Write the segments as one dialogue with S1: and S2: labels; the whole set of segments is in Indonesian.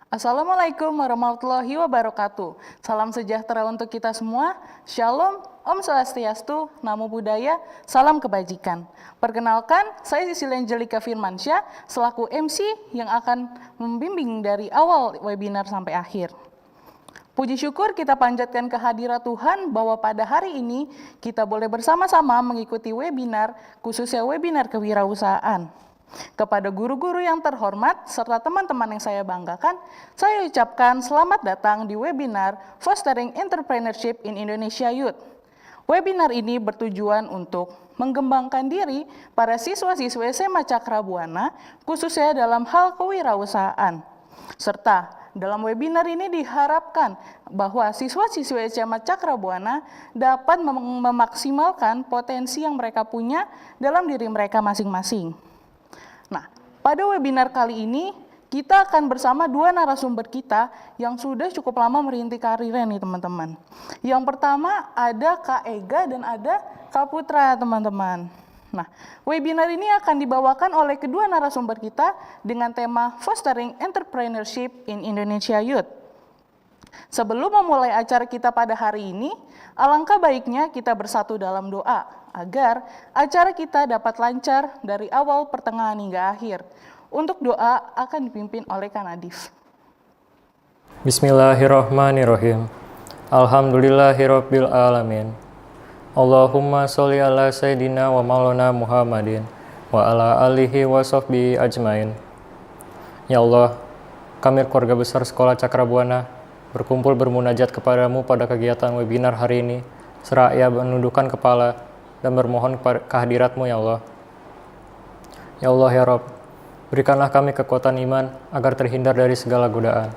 S1: Assalamualaikum warahmatullahi wabarakatuh. Salam sejahtera untuk kita semua. Shalom, Om Swastiastu, Namo Buddhaya, salam kebajikan. Perkenalkan, saya Cecilia Angelika Firmansyah, selaku MC yang akan membimbing dari awal webinar sampai akhir. Puji syukur kita panjatkan kehadirat Tuhan bahwa pada hari ini kita boleh bersama-sama mengikuti webinar, khususnya webinar kewirausahaan. Kepada guru-guru yang terhormat serta teman-teman yang saya banggakan, saya ucapkan selamat datang di webinar Fostering Entrepreneurship in Indonesia Youth. Webinar ini bertujuan untuk mengembangkan diri para siswa-siswa SMA Cakrabuana, khususnya dalam hal kewirausahaan. Serta dalam webinar ini diharapkan bahwa siswa-siswa SMA Cakrabuana dapat memaksimalkan potensi yang mereka punya dalam diri mereka masing-masing. Nah, pada webinar kali ini kita akan bersama dua narasumber kita yang sudah cukup lama merintis karirnya nih teman-teman. Yang pertama ada Kak Ega dan ada Kak Putra teman-teman. Nah, webinar ini akan dibawakan oleh kedua narasumber kita dengan tema Fostering Entrepreneurship in Indonesia Youth. Sebelum memulai acara kita pada hari ini, alangkah baiknya kita bersatu dalam doa agar acara kita dapat lancar dari awal, pertengahan hingga akhir. Untuk doa akan dipimpin oleh Kak Nadif.
S2: Bismillahirrahmanirrahim. Alhamdulillahirabbil alamin. Allahumma sholli ala sayyidina wa maulana Muhammadin wa ala alihi wa sahbihi ajmain. Ya Allah, kami keluarga besar Sekolah Cakrabuana berkumpul bermunajat kepadamu pada kegiatan webinar hari ini, seraya menundukkan kepala dan bermohon kehadirat-Mu ya Allah. Ya Allah ya Rabb, berikanlah kami kekuatan iman agar terhindar dari segala godaan.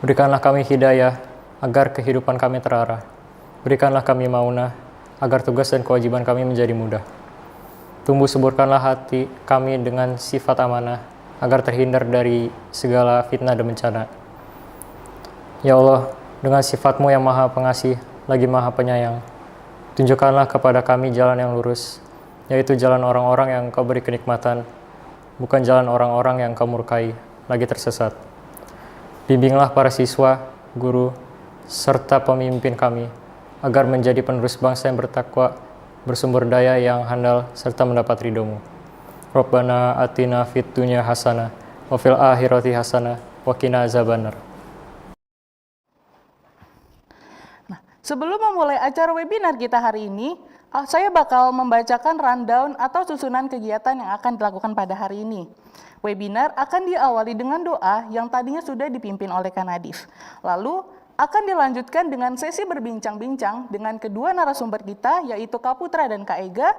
S2: Berikanlah kami hidayah agar kehidupan kami terarah. Berikanlah kami maunah agar tugas dan kewajiban kami menjadi mudah. Tumbuh suburkanlah hati kami dengan sifat amanah agar terhindar dari segala fitnah dan bencana. Ya Allah, dengan sifat-Mu yang maha pengasih lagi maha penyayang, tunjukkanlah kepada kami jalan yang lurus, yaitu jalan orang-orang yang Kau beri kenikmatan, bukan jalan orang-orang yang Kau murkai, lagi tersesat. Bimbinglah para siswa, guru, serta pemimpin kami, agar menjadi penerus bangsa yang bertakwa, bersumber daya yang handal, serta mendapat ridho-Mu. Rabbana atina fid dunya hasanah, wa fil akhirati hasanah, wa qina azabannar.
S1: Sebelum memulai acara webinar kita hari ini, saya bakal membacakan rundown atau susunan kegiatan yang akan dilakukan pada hari ini. Webinar akan diawali dengan doa yang tadinya sudah dipimpin oleh Kak Nadif. Lalu akan dilanjutkan dengan sesi berbincang-bincang dengan kedua narasumber kita, yaitu Kak Putra dan Kak Ega.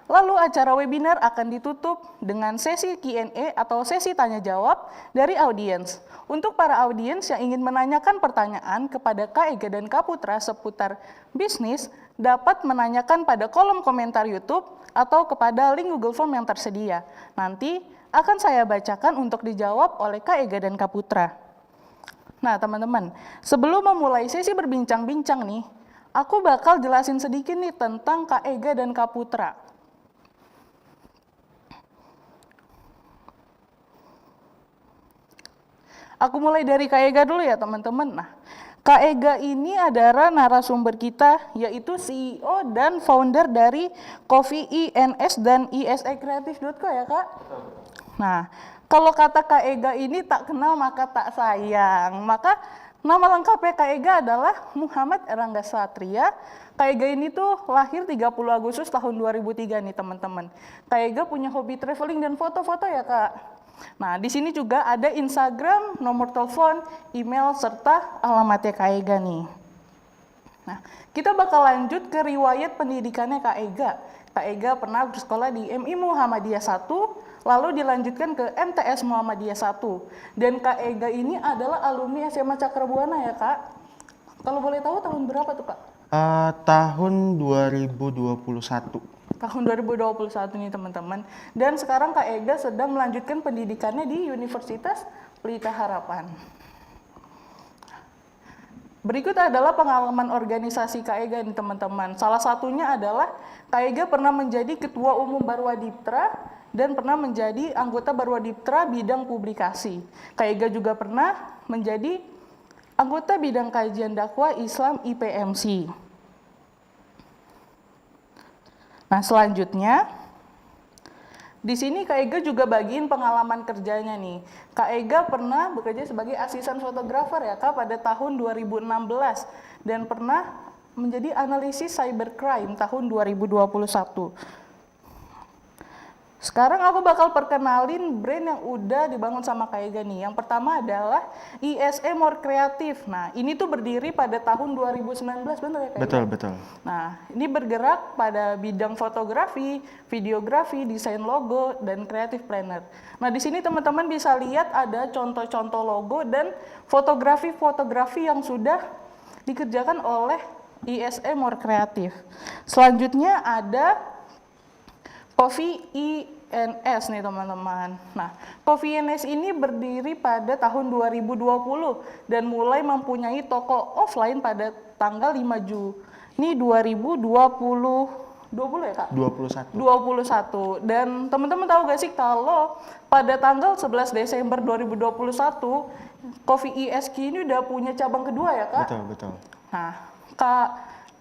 S1: Lalu acara webinar akan ditutup dengan sesi Q&A atau sesi tanya-jawab dari audiens. Untuk para audiens yang ingin menanyakan pertanyaan kepada Kak Ega dan Kak Putra seputar bisnis, dapat menanyakan pada kolom komentar YouTube atau kepada link Google Form yang tersedia. Nanti akan saya bacakan untuk dijawab oleh Kak Ega dan Kak Putra. Nah teman-teman, sebelum memulai sesi berbincang-bincang nih, aku bakal jelasin sedikit nih tentang Kak Ega dan Kak Putra. Aku mulai dari Kak Ega dulu ya teman-teman. Nah, Kak Ega ini adalah narasumber kita, yaitu CEO dan founder dari Coffee INS dan isecreative.co ya Kak? Nah, kalau kata Kak Ega ini tak kenal maka tak sayang. Maka nama lengkapnya Kak Ega adalah Muhammad Erlangga Satria. Kak Ega ini tuh lahir 30 Agustus tahun 2003 nih teman-teman. Kak Ega punya hobi traveling dan foto-foto ya Kak? Nah, di sini juga ada Instagram, nomor telepon, email, serta alamatnya Kak Ega nih. Nah, kita bakal lanjut ke riwayat pendidikannya Kak Ega. Kak Ega pernah bersekolah di MI Muhammadiyah 1, lalu dilanjutkan ke MTS Muhammadiyah 1. Dan Kak Ega ini adalah alumni SMA Cakrabuana ya Kak? Kalau boleh tahu tahun berapa tuh Kak?
S3: Tahun 2021.
S1: Tahun 2021 nih teman-teman. Dan sekarang Kak Ega sedang melanjutkan pendidikannya di Universitas Pelita Harapan. Berikut adalah pengalaman organisasi Kak Ega nih teman-teman. Salah satunya adalah Kak Ega pernah menjadi Ketua Umum Barwadiptra dan pernah menjadi anggota Barwadiptra bidang publikasi. Kak Ega juga pernah menjadi anggota bidang kajian dakwah Islam IPMC. Nah, selanjutnya di sini Kak Ega juga bagiin pengalaman kerjanya nih. Kak Ega pernah bekerja sebagai asisten fotografer ya Kak pada tahun 2016 dan pernah menjadi analisis cybercrime tahun 2021. Sekarang aku bakal perkenalin brand yang udah dibangun sama Kak Ega nih. Yang pertama adalah ISE More Creative. Nah, ini tuh berdiri pada tahun 2019, benar ya Kak Ega?
S3: Betul.
S1: Nah, ini bergerak pada bidang fotografi, videografi, desain logo, dan creative planner. Nah, di sini teman-teman bisa lihat ada contoh-contoh logo dan fotografi-fotografi yang sudah dikerjakan oleh ISE More Creative. Selanjutnya ada Coffee INS nih teman-teman. Nah, Coffee INS ini berdiri pada tahun 2020 dan mulai mempunyai toko offline pada tanggal 5 Juni 2020 ya Kak? 21. Dan teman-teman tahu gak sih kalau pada tanggal 11 Desember 2021 Coffee ISK ini udah punya cabang kedua ya Kak?
S3: Betul.
S1: Nah, Kak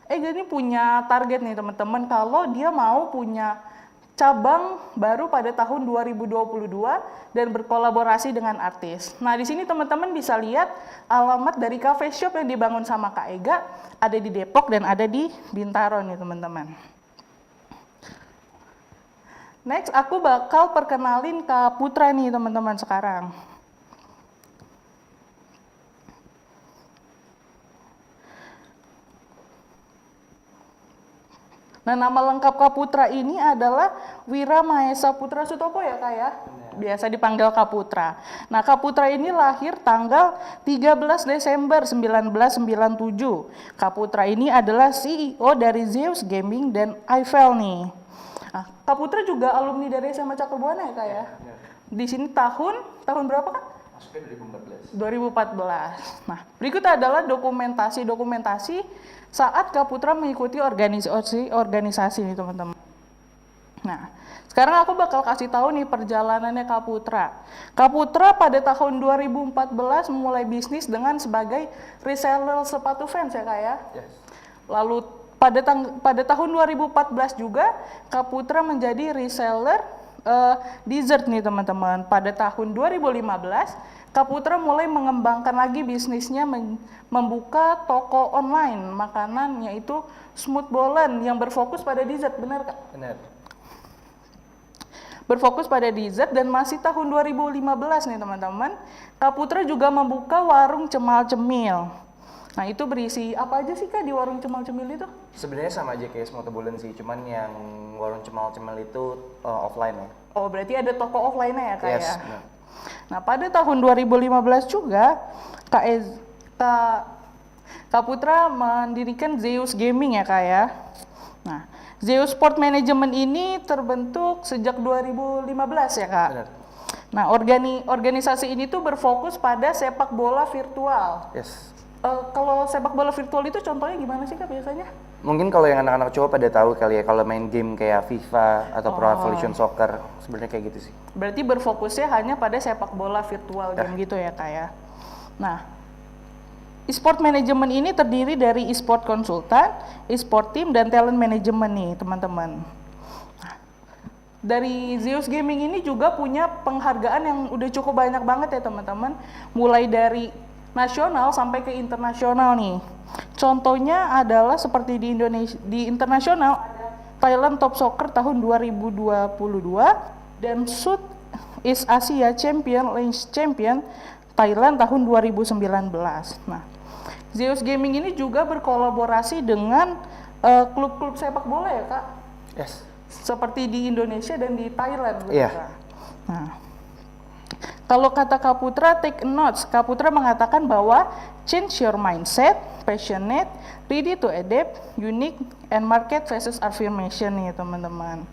S1: Ega ini punya target nih teman-teman kalau dia mau punya cabang baru pada tahun 2022 dan berkolaborasi dengan artis. Nah, di sini teman-teman bisa lihat alamat dari cafe shop yang dibangun sama Kak Ega, ada di Depok dan ada di Bintaro nih teman-teman. Next, aku bakal perkenalin Kak Putra nih teman-teman sekarang. Nah, nama lengkap Kak Putra ini adalah Wira Mahesa Putra Sutopo ya Kak ya? Biasa dipanggil Kak Putra. Nah, Kak Putra ini lahir tanggal 13 Desember 1997. Kak Putra ini adalah CEO dari Zeus Gaming dan Eiffel nih. Nah, Kak Putra juga alumni dari SMA Cakra Buana ya Kak ya? Di sini tahun berapa Kak?
S4: Masuknya 2014.
S1: 2014. Nah, berikut adalah dokumentasi saat Kak Putra mengikuti organisasi nih teman-teman. Nah, sekarang aku bakal kasih tahu nih perjalanannya Kak Putra. Kak Putra pada tahun 2014 mulai bisnis dengan sebagai reseller sepatu Vans ya Kak ya?
S4: Yes.
S1: Lalu pada tahun 2014 juga Kak Putra menjadi reseller dessert nih teman-teman. Pada tahun 2015 Kak Putra mulai mengembangkan lagi bisnisnya membuka toko online makanan yaitu Smooth Bolen yang berfokus pada dessert, benar Kak?
S4: Benar.
S1: Berfokus pada dessert dan masih tahun 2015 nih teman-teman, Kak Putra juga membuka warung Cemal Cemil. Nah, itu berisi apa aja sih Kak di warung Cemal Cemil itu?
S4: Sebenarnya sama aja kayak Smooth Bolen sih, cuman yang warung Cemal Cemil itu offline ya.
S1: Oh, berarti ada toko offline-nya ya Kak
S4: Yes,
S1: ya?
S4: benar.
S1: Nah, pada tahun 2015 juga Kak Putra mendirikan Zeus Gaming ya Kak ya. Nah, Zeus Sport Management ini terbentuk sejak 2015 ya Kak.
S4: Benar.
S1: Nah, organisasi ini tuh berfokus pada sepak bola virtual.
S4: Yes.
S1: Kalau sepak bola virtual itu contohnya gimana sih Kak biasanya?
S4: Mungkin kalau yang anak-anak cowok pada tahu kali ya kalau main game kayak FIFA atau Pro Evolution Soccer, sebenarnya kayak gitu sih.
S1: Berarti berfokusnya hanya pada sepak bola virtual game gitu ya Kak ya. Nah, e-sport management ini terdiri dari e-sport konsultan, e-sport team, dan talent management nih teman-teman. Nah, dari Zeus Gaming ini juga punya penghargaan yang udah cukup banyak banget ya teman-teman. Mulai dari nasional sampai ke internasional nih. Contohnya adalah seperti di Indonesia, di internasional ada Thailand Top Soccer tahun 2022 dan Southeast Asia Champion Lens Champion Thailand tahun 2019. Nah, Zeus Gaming ini juga berkolaborasi dengan klub-klub sepak bola ya Kak?
S4: Yes.
S1: Seperti di Indonesia dan di Thailand.
S4: Iya.
S1: Kak? Nah, kalau kata Kak Putra, take notes. Kak Putra mengatakan bahwa change your mindset, passionate, ready to adapt, unique, and market faces affirmation nih teman-teman.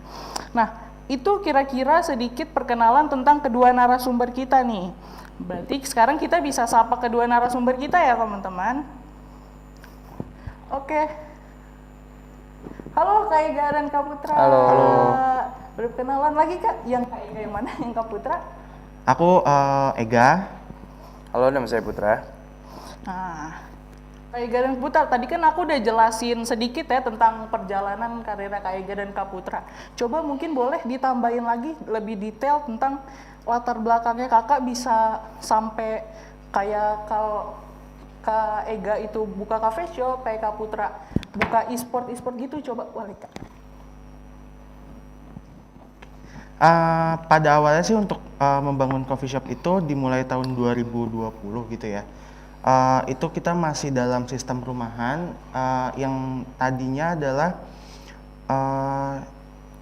S1: Nah, itu kira-kira sedikit perkenalan tentang kedua narasumber kita nih. Berarti sekarang kita bisa sapa kedua narasumber kita ya teman-teman. Oke. Halo Kak Ega dan Kak Putra.
S4: Halo.
S1: Berkenalan lagi Kak, yang Kak Ega yang mana, yang Kak Putra?
S3: Aku Ega.
S4: Halo, nama saya Putra.
S1: Nah, Kak Ega dan Putra, tadi kan aku udah jelasin sedikit ya tentang perjalanan karir Kak Ega dan Kak Putra. Coba mungkin boleh ditambahin lagi lebih detail tentang latar belakangnya kakak bisa sampai kayak kalau Kak Ega itu buka cafe shop, kayak Kak Putra buka e-sport gitu, coba boleh Kak.
S3: Pada awalnya sih untuk membangun coffee shop itu dimulai tahun 2020 gitu ya. Itu kita masih dalam sistem rumahan yang tadinya adalah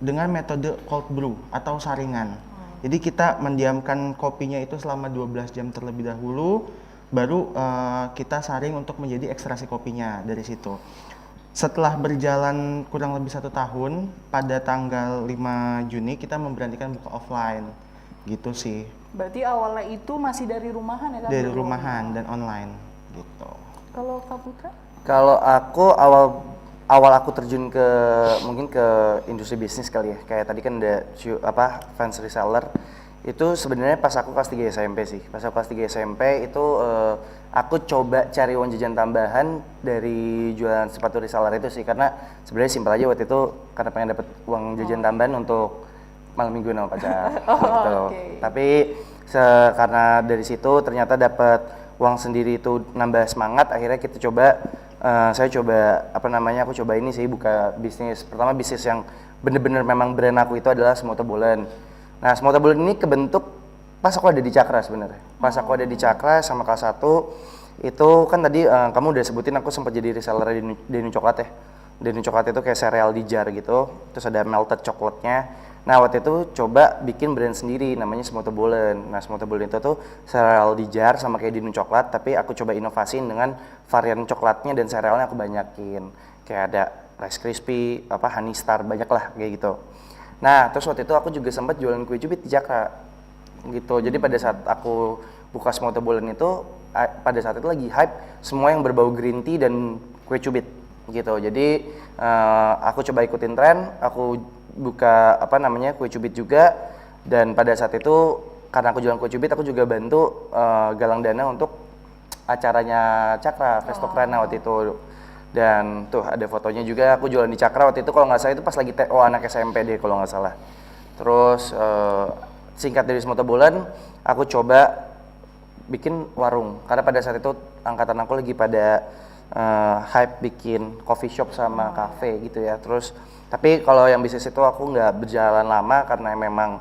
S3: dengan metode cold brew atau saringan. Jadi kita mendiamkan kopinya itu selama 12 jam terlebih dahulu, baru kita saring untuk menjadi ekstraksi kopinya dari situ. Setelah berjalan kurang lebih 1 tahun, pada tanggal 5 Juni kita memberanikan buka offline, gitu sih.
S1: Berarti awalnya itu masih dari rumahan ya Kak?
S3: Dari rumahan dan online, gitu.
S1: Kalau Kak Putra?
S4: Kalau aku awal aku terjun ke mungkin ke industri bisnis kali ya. Kayak tadi kan ada fans reseller. Itu sebenarnya pas aku kelas 3 SMP sih. Pas aku kelas 3 SMP itu aku coba cari uang jajan tambahan dari jualan sepatu reseller itu sih, karena sebenarnya simpel aja waktu itu, karena pengen dapat uang jajan tambahan untuk malam minggu sama pacar gitu.
S1: Okay.
S4: Tapi karena dari situ ternyata dapat uang sendiri itu nambah semangat, akhirnya kita coba saya coba aku coba ini sih, buka bisnis. Pertama bisnis yang bener-bener memang brand aku itu adalah Semoto Bolen. Nah, Semoto Bolen ini kebentuk pas aku ada di Cakra sebenarnya. Pas aku ada di Cakra sama kelas 1, itu kan tadi kamu udah sebutin aku sempat jadi reseller di Denu Coklat ya. Denu Coklat itu kayak sereal di jar gitu, terus ada melted coklatnya. Nah, waktu itu coba bikin brand sendiri namanya Semoto Bolen. Nah, Semoto Bolen itu tuh sereal di jar sama kayak Denu Coklat, tapi aku coba inovasiin dengan varian coklatnya dan serealnya aku banyakin. Kayak ada Rice Krispie, Honey Star, banyak lah kayak gitu. Nah, terus waktu itu aku juga sempat jualan kue cubit di Cakra gitu. Jadi pada saat aku buka Semoto Bolen itu, pada saat itu lagi hype semua yang berbau green tea dan kue cubit gitu. Jadi aku coba ikutin tren, aku buka kue cubit juga, dan pada saat itu karena aku jualan kue cubit, aku juga bantu galang dana untuk acaranya Cakra Festokrana waktu itu. Dan tuh ada fotonya juga, aku jualan di Cakra waktu itu, kalau nggak salah itu pas lagi TO anak SMP deh kalau nggak salah. Terus singkat dari Semoto Bolen, aku coba bikin warung, karena pada saat itu angkatan aku lagi pada hype bikin coffee shop sama cafe gitu ya. Terus tapi kalau yang bisnis itu aku nggak berjalan lama karena memang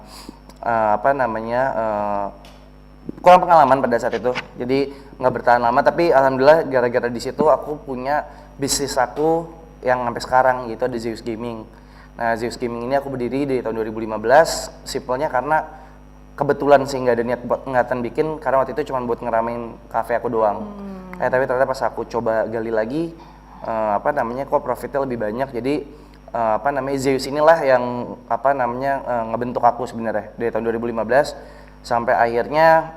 S4: kurang pengalaman pada saat itu, jadi nggak bertahan lama. Tapi alhamdulillah gara-gara di situ aku punya bisnis aku yang sampai sekarang gitu, ada Zeus Gaming. Nah, Zeus Gaming ini aku berdiri dari tahun 2015, simpelnya karena kebetulan sih nggak ada niatan bikin, karena waktu itu cuma buat ngeramein kafe aku doang. Tapi ternyata pas aku coba gali lagi, kok profitnya lebih banyak. Jadi Zeus inilah yang ngebentuk aku sebenarnya dari tahun 2015 sampai akhirnya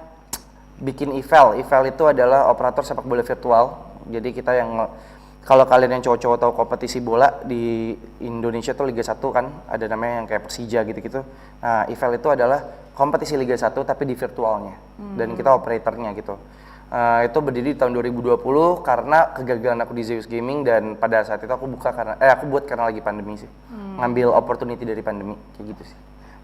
S4: bikin Eval. Eval itu adalah operator sepak bola virtual. Jadi kita yang kalau kalian yang cowok-cowok tahu kompetisi bola di Indonesia tuh Liga 1 kan, ada namanya yang kayak Persija gitu-gitu. Nah, Eval itu adalah kompetisi Liga 1 tapi di virtualnya. Dan kita operatornya gitu. Itu berdiri di tahun 2020 karena kegagalan aku di Zeus Gaming, dan pada saat itu aku buat karena lagi pandemi sih. Ngambil opportunity dari pandemi kayak gitu sih.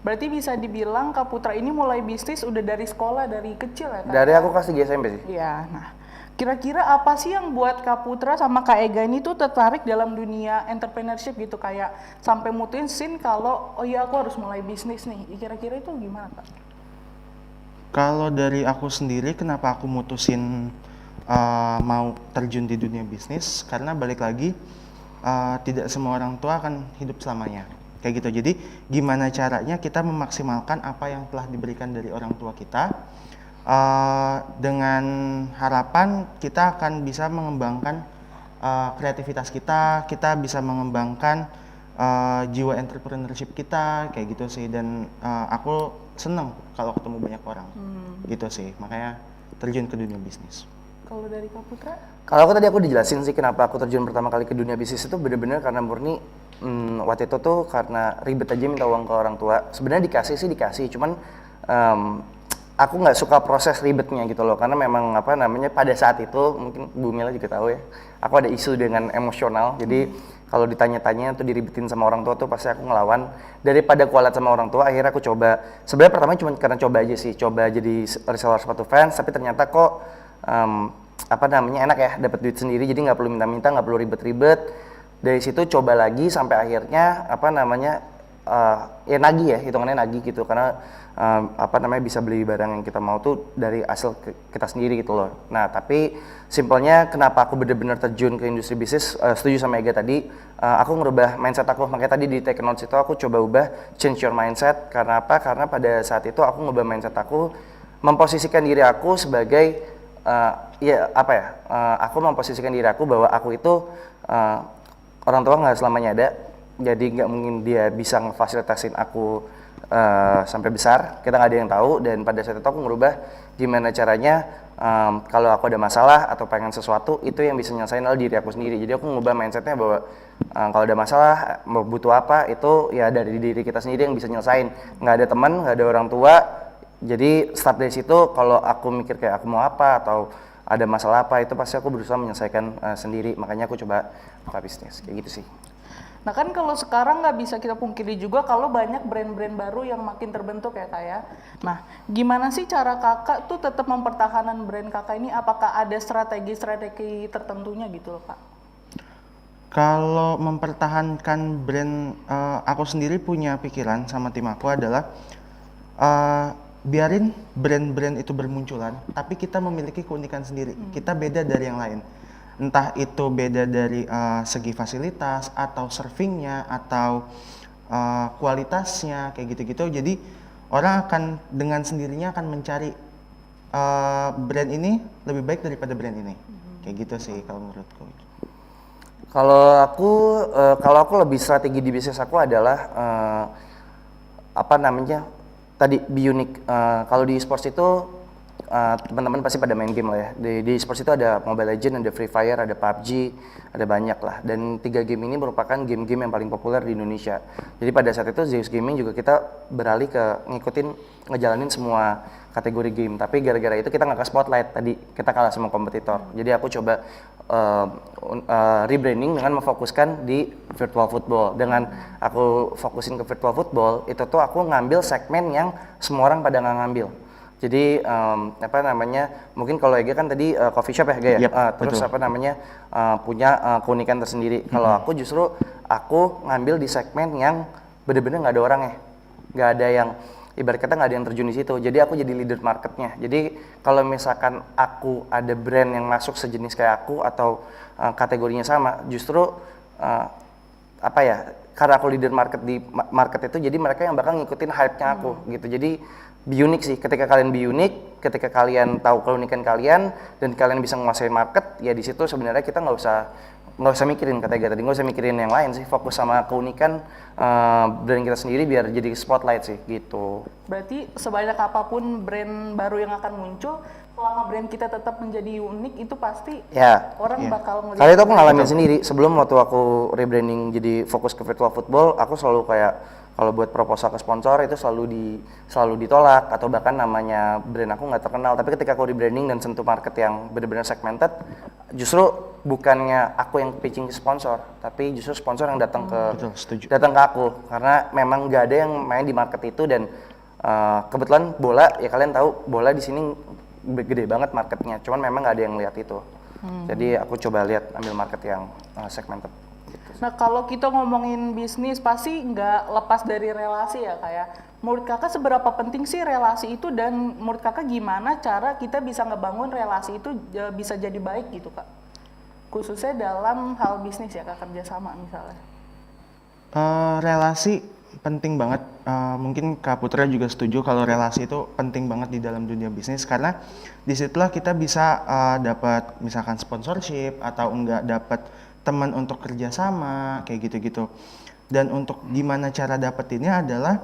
S1: Berarti bisa dibilang Kak Putra ini mulai bisnis udah dari sekolah, dari kecil ya Kak?
S4: Dari aku kelas 3 SMP sih.
S1: Iya, nah kira-kira apa sih yang buat Kak Putra sama Kak Ega ini tuh tertarik dalam dunia entrepreneurship gitu, kayak sampai mutusin kalau oh iya aku harus mulai bisnis nih, kira-kira itu gimana Kak?
S3: Kalau dari aku sendiri, kenapa aku mutusin mau terjun di dunia bisnis, karena balik lagi tidak semua orang tua akan hidup selamanya kayak gitu. Jadi gimana caranya kita memaksimalkan apa yang telah diberikan dari orang tua kita, dengan harapan kita akan bisa mengembangkan kreativitas kita bisa mengembangkan jiwa entrepreneurship kita kayak gitu sih. Dan aku seneng kalau ketemu banyak orang gitu sih, makanya terjun ke dunia bisnis.
S1: Kalau dari Kak Putra?
S4: Kalau aku tadi dijelasin sih kenapa aku terjun pertama kali ke dunia bisnis itu bener-bener karena murni waktu itu tuh karena ribet aja minta uang ke orang tua. Sebenarnya dikasih, cuman aku nggak suka proses ribetnya gitu loh, karena memang apa namanya pada saat itu mungkin Bu Mila juga tahu ya, aku ada isu dengan emosional, jadi kalau ditanya-tanya tuh diribetin sama orang tua tuh pasti aku ngelawan. Daripada kualat sama orang tua, akhirnya aku coba, sebenarnya pertama cuma karena coba aja sih, coba jadi reseller sepatu Vans, tapi ternyata kok apa namanya enak ya, dapat duit sendiri, jadi nggak perlu minta-minta, nggak perlu ribet-ribet. Dari situ coba lagi sampai akhirnya apa namanya ya nagih ya, hitungannya nagih gitu, karena apa namanya bisa beli barang yang kita mau tuh dari hasil kita sendiri gitu loh. Nah tapi simpelnya kenapa aku bener-bener terjun ke industri bisnis, setuju sama Ega tadi, aku ngerubah mindset aku, makanya tadi di take notes itu aku coba ubah change your mindset. Karena apa? Karena pada saat itu aku ngubah mindset aku, memposisikan diri aku sebagai ya apa ya, aku memposisikan diri aku bahwa aku itu orang tua nggak selamanya ada, jadi nggak mungkin dia bisa ngefasilitasin aku sampai besar, kita nggak ada yang tahu. Dan pada saat itu aku ngerubah gimana caranya kalau aku ada masalah atau pengen sesuatu, itu yang bisa nyelesain adalah diri aku sendiri. Jadi aku ngubah mindsetnya bahwa kalau ada masalah, mau butuh apa, itu ya dari diri kita sendiri yang bisa nyelesain. Nggak ada teman, nggak ada orang tua. Jadi start dari situ, kalau aku mikir kayak aku mau apa atau ada masalah apa, itu pasti aku berusaha menyelesaikan sendiri. Makanya aku coba buka bisnis kayak gitu sih.
S1: Nah kan kalau sekarang nggak bisa kita pungkiri juga kalau banyak brand-brand baru yang makin terbentuk ya kak ya. Nah gimana sih cara kakak tuh tetap mempertahankan brand kakak ini? Apakah ada strategi-strategi tertentunya gitu loh kak?
S3: Kalau mempertahankan brand, aku sendiri punya pikiran sama tim aku adalah biarin brand-brand itu bermunculan, tapi kita memiliki keunikan sendiri. Kita beda dari yang lain. Entah itu beda dari segi fasilitas atau servingnya atau kualitasnya kayak gitu-gitu. Jadi orang akan dengan sendirinya akan mencari brand ini lebih baik daripada brand ini. Kayak gitu sih kalau menurutku.
S4: Kalau aku lebih strategi di bisnis aku adalah apa namanya tadi be unique. Kalau di esports itu teman-teman pasti pada main game lah ya. Di esports itu ada Mobile Legends, ada Free Fire, ada PUBG, ada banyak lah. Dan 3 game ini merupakan game-game yang paling populer di Indonesia. Jadi pada saat itu Zeus Gaming juga kita beralih ke ngejalanin semua kategori game. Tapi gara-gara itu kita nggak ke spotlight tadi, kita kalah sama kompetitor. Jadi aku coba rebranding dengan memfokuskan di virtual football. Dengan aku fokusin ke virtual football, itu tuh aku ngambil segmen yang semua orang pada nggak ngambil. Jadi apa namanya, mungkin kalau Ega kan tadi coffee shop ya Ega ya,
S3: Yep,
S4: terus
S3: betul.
S4: apa namanya punya keunikan tersendiri. Kalau aku justru aku ngambil di segmen yang bener-bener nggak ada orangnya, nggak ada yang ibarat kata nggak ada yang terjun di situ. Jadi aku jadi leader marketnya. Jadi kalau misalkan aku ada brand yang masuk sejenis kayak aku atau kategorinya sama, justru apa ya, karena aku leader market di market itu, jadi mereka yang bakal ngikutin hype-nya aku gitu. Jadi be unique sih, ketika kalian be unique, ketika kalian tahu keunikan kalian dan kalian bisa menguasai market, ya di situ sebenarnya kita nggak usah mikirin kata Ega tadi, nggak usah mikirin yang lain sih, fokus sama keunikan brand kita sendiri biar jadi spotlight sih gitu.
S1: Berarti sebanyak apapun brand baru yang akan muncul, selama brand kita tetap menjadi unik, itu pasti
S4: Ya.
S1: orang bakal ngelihat.
S4: Kali itu aku ngalamin sendiri, sebelum waktu aku rebranding jadi fokus ke virtual football, aku selalu kayak kalau buat proposal ke sponsor itu selalu ditolak, atau bahkan namanya brand aku nggak terkenal. Tapi ketika aku rebranding dan sentuh market yang benar-benar segmented, justru bukannya aku yang pitching ke sponsor, tapi justru sponsor yang datang
S3: Betul, setuju.
S4: datang ke aku, karena memang nggak ada yang main di market itu. Dan kebetulan bola, ya kalian tahu bola di sini gede banget marketnya, cuman memang nggak ada yang lihat itu. Jadi aku coba lihat ambil market yang segmented.
S1: Nah kalau kita ngomongin bisnis pasti nggak lepas dari relasi ya kayak. Menurut kakak seberapa penting sih relasi itu, dan menurut kakak gimana cara kita bisa ngebangun relasi itu bisa jadi baik gitu kak? Khususnya dalam hal bisnis ya kak, kerjasama misalnya.
S3: Relasi penting banget. Mungkin Kak Putra juga setuju kalau relasi itu penting banget di dalam dunia bisnis, karena disitulah kita bisa dapat misalkan sponsorship atau enggak dapat teman untuk kerjasama kayak gitu-gitu. Dan untuk gimana cara dapetinnya adalah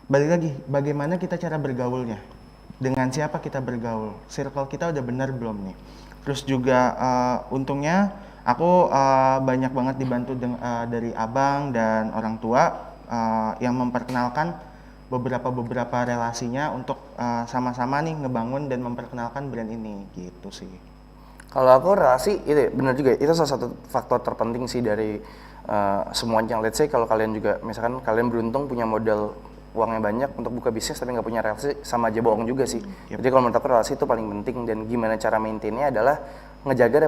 S3: balik lagi bagaimana kita cara bergaulnya, dengan siapa kita bergaul, circle kita udah benar belum nih. Terus juga untungnya aku banyak banget dibantu dari abang dan orang tua yang memperkenalkan beberapa relasinya untuk sama-sama nih ngebangun dan memperkenalkan brand ini gitu sih.
S4: Kalau aku relasi itu benar juga, itu salah satu faktor terpenting sih dari semuanya. Let's say kalau kalian juga misalkan kalian beruntung punya modal uangnya banyak untuk buka bisnis tapi nggak punya relasi, sama aja bohong juga sih. Jadi kalau menurut aku relasi itu paling penting, dan gimana cara maintainnya adalah ngejaga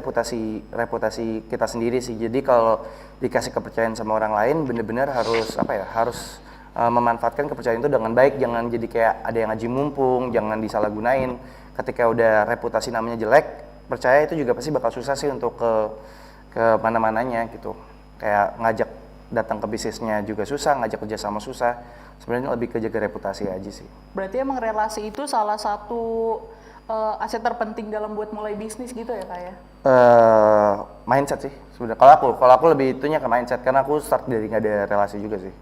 S4: reputasi kita sendiri sih. Jadi kalau dikasih kepercayaan sama orang lain, bener-bener harus harus memanfaatkan kepercayaan itu dengan baik. Jangan jadi kayak ada yang ngaji mumpung, jangan disalahgunain. Ketika udah reputasi namanya jelek, percaya itu juga pasti bakal susah sih untuk ke mana-mananya gitu. Kayak ngajak datang ke bisnisnya juga susah, ngajak kerja sama susah. Sebenarnya lebih ke jaga reputasi aja sih.
S1: Berarti emang relasi itu salah satu aset terpenting dalam buat mulai bisnis gitu ya Kak ya?
S4: Mindset sih sebenarnya. Kalau aku lebih itunya ke mindset, karena aku start dari nggak ada relasi juga sih.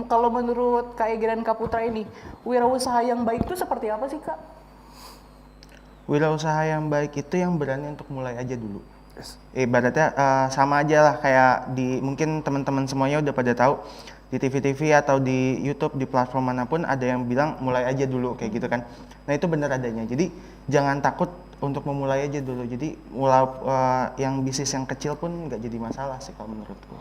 S1: Kalau menurut Kak Ega dan Kak Putra ini, wirausaha yang baik itu seperti apa sih Kak?
S3: Wirausaha yang baik itu yang berani untuk mulai aja dulu. Ibaratnya sama aja lah kayak mungkin teman-teman semuanya udah pada tahu di TV-TV atau di YouTube, di platform manapun ada yang bilang mulai aja dulu kayak gitu kan. Nah itu benar adanya. Jadi jangan takut untuk memulai aja dulu. Jadi yang bisnis yang kecil pun nggak jadi masalah sih kalau menurutku.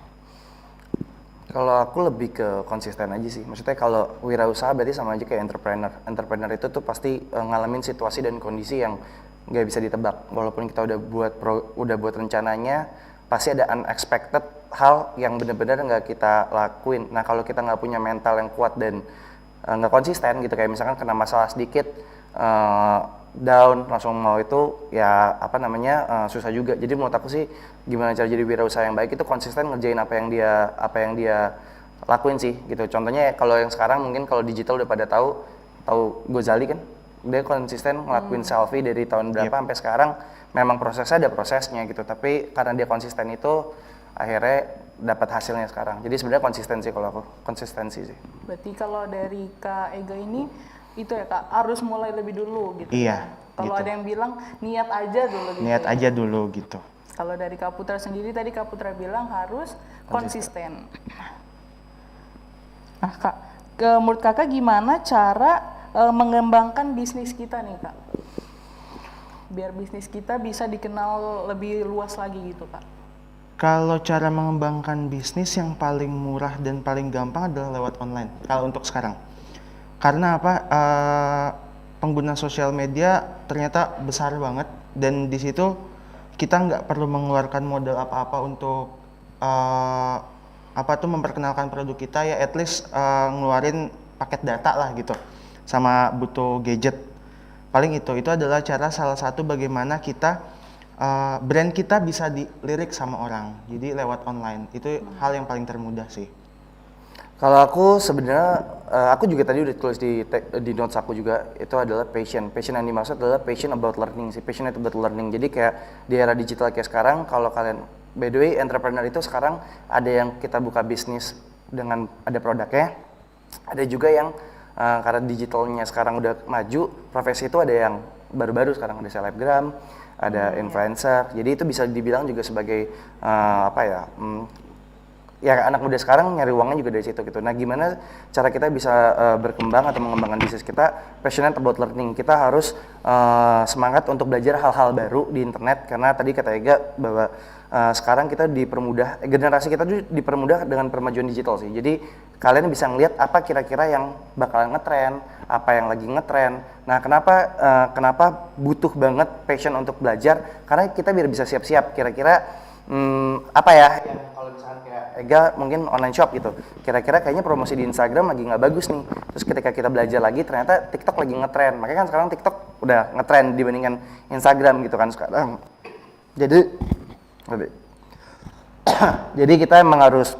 S4: Kalau aku lebih ke konsisten aja sih. Maksudnya kalau wirausaha berarti sama aja kayak entrepreneur. Entrepreneur itu tuh pasti ngalamin situasi dan kondisi yang nggak bisa ditebak. Walaupun kita udah buat rencananya, pasti ada unexpected hal yang benar-benar nggak kita lakuin. Nah kalau kita nggak punya mental yang kuat dan nggak konsisten gitu, kayak misalkan kena masalah sedikit down langsung mau itu ya susah juga. Jadi menurut aku sih gimana cara jadi wirausaha yang baik itu konsisten ngerjain apa yang dia lakuin sih gitu. Contohnya kalau yang sekarang mungkin kalau digital udah pada tahu Gozali kan, dia konsisten ngelakuin selfie dari tahun berapa sampai sekarang. Memang prosesnya ada prosesnya gitu, tapi karena dia konsisten itu akhirnya dapat hasilnya sekarang. Jadi sebenarnya konsistensi sih.
S1: Berarti kalau dari Kak Ega ini itu ya Kak, harus mulai lebih dulu gitu.
S3: Iya.
S1: Kalau
S3: gitu.
S1: ada yang bilang niat aja dulu gitu.
S3: Niat aja dulu gitu.
S1: Kalau dari Kak Putra sendiri tadi Kak Putra bilang harus konsisten. Nah Kak, menurut Kakak gimana cara mengembangkan bisnis kita nih Kak? Biar bisnis kita bisa dikenal lebih luas lagi gitu Kak.
S3: Kalau cara mengembangkan bisnis yang paling murah dan paling gampang adalah lewat online. Kalau untuk sekarang. Karena apa? Pengguna sosial media ternyata besar banget, dan di situ kita nggak perlu mengeluarkan modal apa-apa untuk memperkenalkan produk kita, ya at least ngeluarin paket data lah gitu, sama butuh gadget. Paling itu adalah cara salah satu bagaimana kita brand kita bisa dilirik sama orang. Jadi lewat online itu hal yang paling termudah sih.
S4: Kalau aku sebenarnya, aku juga tadi udah tulis di notes aku juga, itu adalah passion. Passion yang dimaksud adalah passion about learning sih, passionate about learning. Jadi kayak di era digital kayak sekarang, kalau kalian, by the way, entrepreneur itu sekarang ada yang kita buka bisnis dengan ada produknya, ada juga yang karena digitalnya sekarang udah maju, profesi itu ada yang baru-baru sekarang, ada selebgram, ada influencer. Jadi itu bisa dibilang juga sebagai ya anak muda sekarang nyari uangnya juga dari situ gitu. Nah gimana cara kita bisa berkembang atau mengembangkan bisnis kita, passionate about learning. Kita harus semangat untuk belajar hal-hal baru di internet, karena tadi kata Ega bahwa sekarang kita dipermudah, generasi kita juga dipermudah dengan permajuan digital sih. Jadi kalian bisa ngelihat apa kira-kira yang bakalan ngetren, apa yang lagi ngetren. Nah kenapa butuh banget passion untuk belajar, karena kita biar bisa siap-siap kira-kira kalau misalkan kayak Ega mungkin online shop gitu, kira-kira kayaknya promosi di Instagram lagi nggak bagus nih, terus ketika kita belajar lagi ternyata TikTok lagi ngetren, makanya kan sekarang TikTok udah ngetren dibandingkan Instagram gitu kan sekarang. Jadi kita emang harus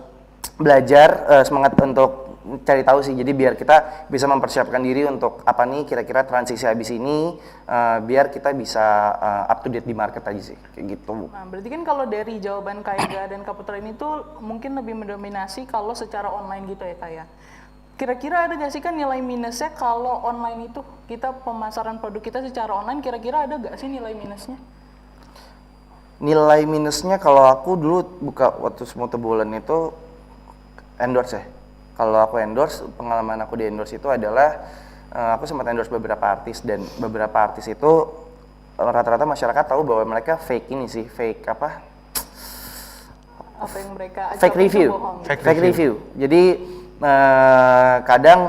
S4: belajar, semangat untuk cari tahu sih. Jadi biar kita bisa mempersiapkan diri untuk apa nih kira-kira transisi habis ini, biar kita bisa up to date di market aja sih, kayak gitu.
S1: Nah, berarti kan kalau dari jawaban Kak Ega dan Kak Putra ini tuh mungkin lebih mendominasi kalau secara online gitu ya Kak ya. Kira-kira ada nggak sih kan nilai minusnya kalau online itu kita pemasaran produk kita secara online, kira-kira ada nggak sih nilai minusnya?
S4: Nilai minusnya kalau aku dulu buka waktu semua bulan itu endorse ya. Kalau aku endorse, pengalaman aku di endorse itu adalah aku sempat endorse beberapa artis, dan beberapa artis itu rata-rata masyarakat tahu bahwa mereka fake ini sih, fake apa?
S1: Apa yang mereka
S4: Fake
S1: ucapkan itu
S4: review.
S1: bohong.
S4: Fake review. Jadi kadang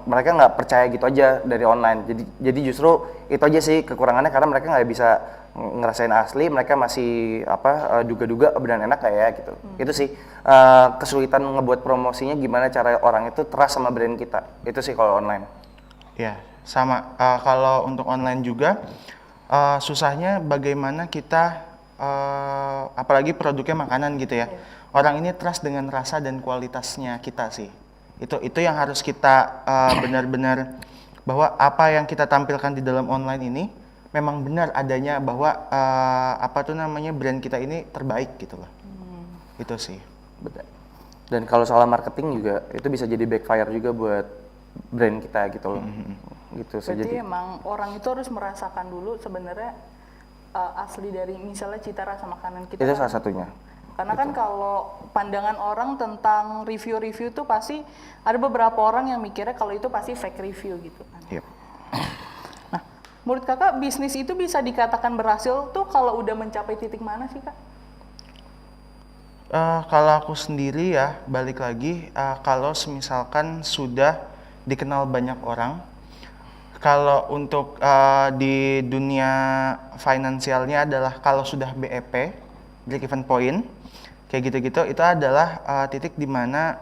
S4: mereka nggak percaya gitu aja dari online. Jadi justru itu aja sih kekurangannya, karena mereka nggak bisa ngerasain asli, mereka masih duga-duga beneran enak kayak gitu. Itu sih kesulitan ngebuat promosinya, gimana cara orang itu trust sama brand kita. Itu sih kalau online.
S3: Ya, sama. Kalau untuk online juga susahnya bagaimana kita apalagi produknya makanan gitu ya. Orang ini trust dengan rasa dan kualitasnya kita sih. Itu yang harus kita benar-benar bahwa apa yang kita tampilkan di dalam online ini memang benar adanya, bahwa brand kita ini terbaik gitu loh. Itu sih.
S4: Betul. Dan kalau soal marketing juga itu bisa jadi backfire juga buat brand kita gitu loh. Gitu saja.
S1: Berarti emang orang itu harus merasakan dulu sebenarnya asli dari misalnya cita rasa makanan kita.
S4: Itu
S1: kan.
S4: salah satunya.
S1: Karena kan kalau pandangan orang tentang review-review tuh pasti ada beberapa orang yang mikirnya kalau itu pasti fake review gitu kan.
S3: Yep.
S1: Nah, menurut kakak bisnis itu bisa dikatakan berhasil tuh kalau udah mencapai titik mana sih kak?
S3: Kalau aku sendiri ya, balik lagi, kalau misalkan sudah dikenal banyak orang, kalau untuk di dunia finansialnya adalah kalau sudah BEP, break even point, kayak gitu-gitu, itu adalah titik di mana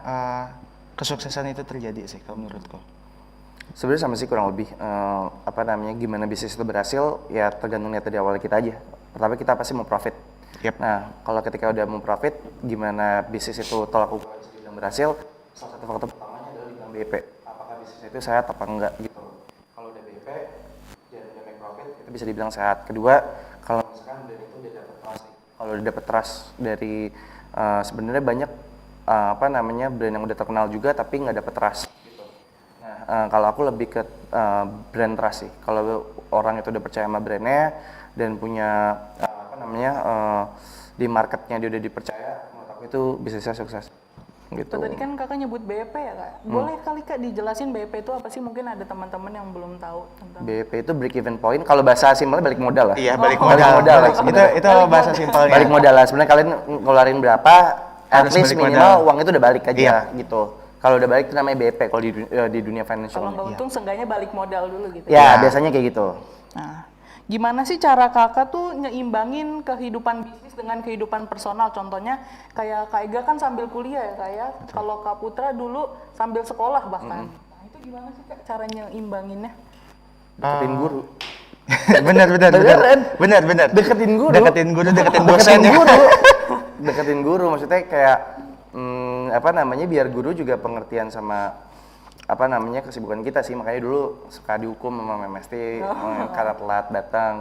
S3: kesuksesan itu terjadi sih kalau menurutku.
S4: Sebenarnya sama sih kurang lebih gimana bisnis itu berhasil ya tergantung niat dari awal kita aja. Pertama kita pasti mau profit.
S3: Yep.
S4: Nah kalau ketika udah mau profit, gimana bisnis itu tolak ukur bisa dibilang berhasil? Salah satu faktor pertamanya adalah dibilang BEP. Apakah bisnis itu sehat apa enggak gitu. Kalau udah BEP dan udah make profit itu bisa dibilang sehat. Kedua, kalau misalkan brand itu udah dapat trust, kalau udah dapat trust dari sebenarnya banyak brand yang udah terkenal juga tapi nggak dapat trust. Kalau aku lebih ke brand trust sih. Kalau orang itu udah percaya sama brandnya dan punya di marketnya dia udah dipercaya, menurut aku itu bisnisnya sukses. Gitu.
S1: Tadi kan kakak nyebut BEP ya kak. Boleh kali kak dijelasin BEP itu apa sih? Mungkin ada teman-teman yang belum tahu tentang.
S4: BEP itu break even point. Kalau bahasa simpelnya balik modal lah.
S3: Iya, balik
S4: Balik
S3: modal.
S4: modal lah.
S3: Itu bahasa simpelnya.
S4: Balik modal lah. Sebenarnya kalian ngeluarin berapa, at
S3: Harus
S4: least
S3: balik
S4: minimal
S3: modal.
S4: uang itu udah balik aja
S3: Iya.
S4: gitu. Kalau udah balik itu namanya BEP kalau di dunia financial.
S1: Kalau nggak untung seenggaknya balik modal dulu gitu.
S4: Ya, biasanya kayak gitu.
S1: Nah, gimana sih cara kakak tuh nyeimbangin kehidupan bisnis dengan kehidupan personal? Contohnya kayak Kak Ega kan sambil kuliah ya kak ya. Kalau Kak Putra dulu sambil sekolah bahkan. Nah itu gimana sih kak cara nyeimbanginnya?
S4: Deketin guru.
S3: benar.
S4: Deketin guru.
S3: Deketin dosen ya.
S4: Deketin guru maksudnya kayak biar guru juga pengertian sama kesibukan kita sih. Makanya dulu suka dihukum sama MST karena telat datang.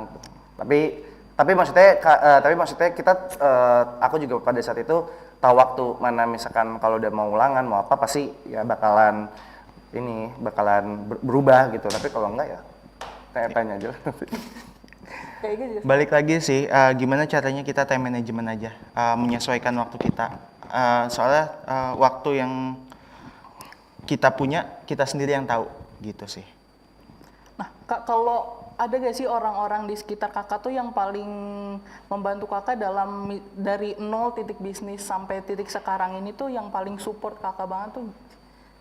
S4: Tapi maksudnya kita aku juga pada saat itu tahu waktu mana, misalkan kalau udah mau ulangan mau apa pasti ya bakalan berubah gitu. Tapi kalau enggak ya tanya aja lah.
S1: Kayak gitu.
S3: Balik lagi sih, gimana caranya kita time management aja, menyesuaikan waktu kita. Soalnya waktu yang kita punya, kita sendiri yang tahu, gitu sih.
S1: Nah kak kalau ada gak sih orang-orang di sekitar kakak tuh yang paling membantu kakak dari nol titik bisnis sampai titik sekarang ini tuh yang paling support kakak banget tuh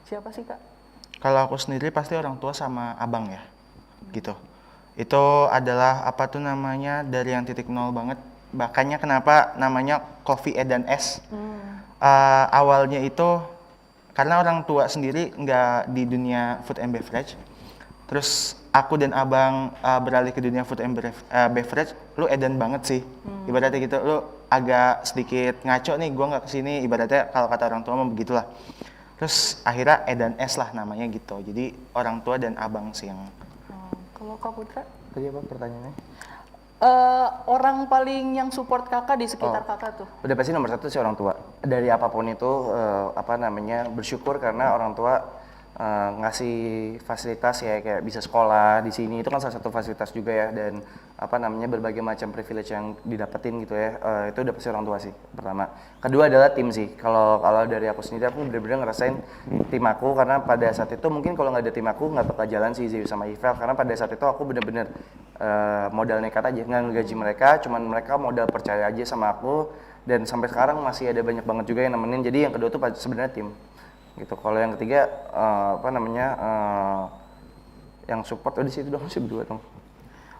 S1: siapa sih kak?
S3: Kalau aku sendiri pasti orang tua sama abang ya, gitu. Itu adalah dari yang titik nol banget. Makanya kenapa namanya Coffee Edan S. Awalnya itu karena orang tua sendiri nggak di dunia food and beverage. Terus aku dan abang beralih ke dunia food and beverage. Lu edan banget sih. Ibaratnya gitu, lu agak sedikit ngaco nih, gua nggak kesini. Ibaratnya kalau kata orang tua mah begitulah. Terus akhirnya Edan S lah namanya gitu. Jadi orang tua dan abang sih yang.
S1: Kalau Kak Putra?
S4: Tadi apa pertanyaannya?
S1: Orang paling yang support kakak di sekitar kakak tuh?
S4: Udah pasti nomor satu sih orang tua. Dari apapun itu bersyukur karena orang tua ngasih fasilitas ya kayak bisa sekolah di sini itu kan salah satu fasilitas juga ya, dan apa namanya berbagai macam privilege yang didapetin gitu ya. Itu udah pasti orang tua sih pertama. Kedua adalah tim sih. Kalau dari aku sendiri aku bener-bener ngerasain tim aku, karena pada saat itu mungkin kalau nggak ada tim aku nggak bakal jalan sih Zeus sama Ivel, karena pada saat itu aku bener-bener modal nekat aja, nggak ngegaji mereka, cuman mereka modal percaya aja sama aku, dan sampai sekarang masih ada banyak banget juga yang nemenin. Jadi yang kedua tuh sebenarnya tim gitu. Kalau yang ketiga apa namanya yang support di situ dong, sih berdua dong.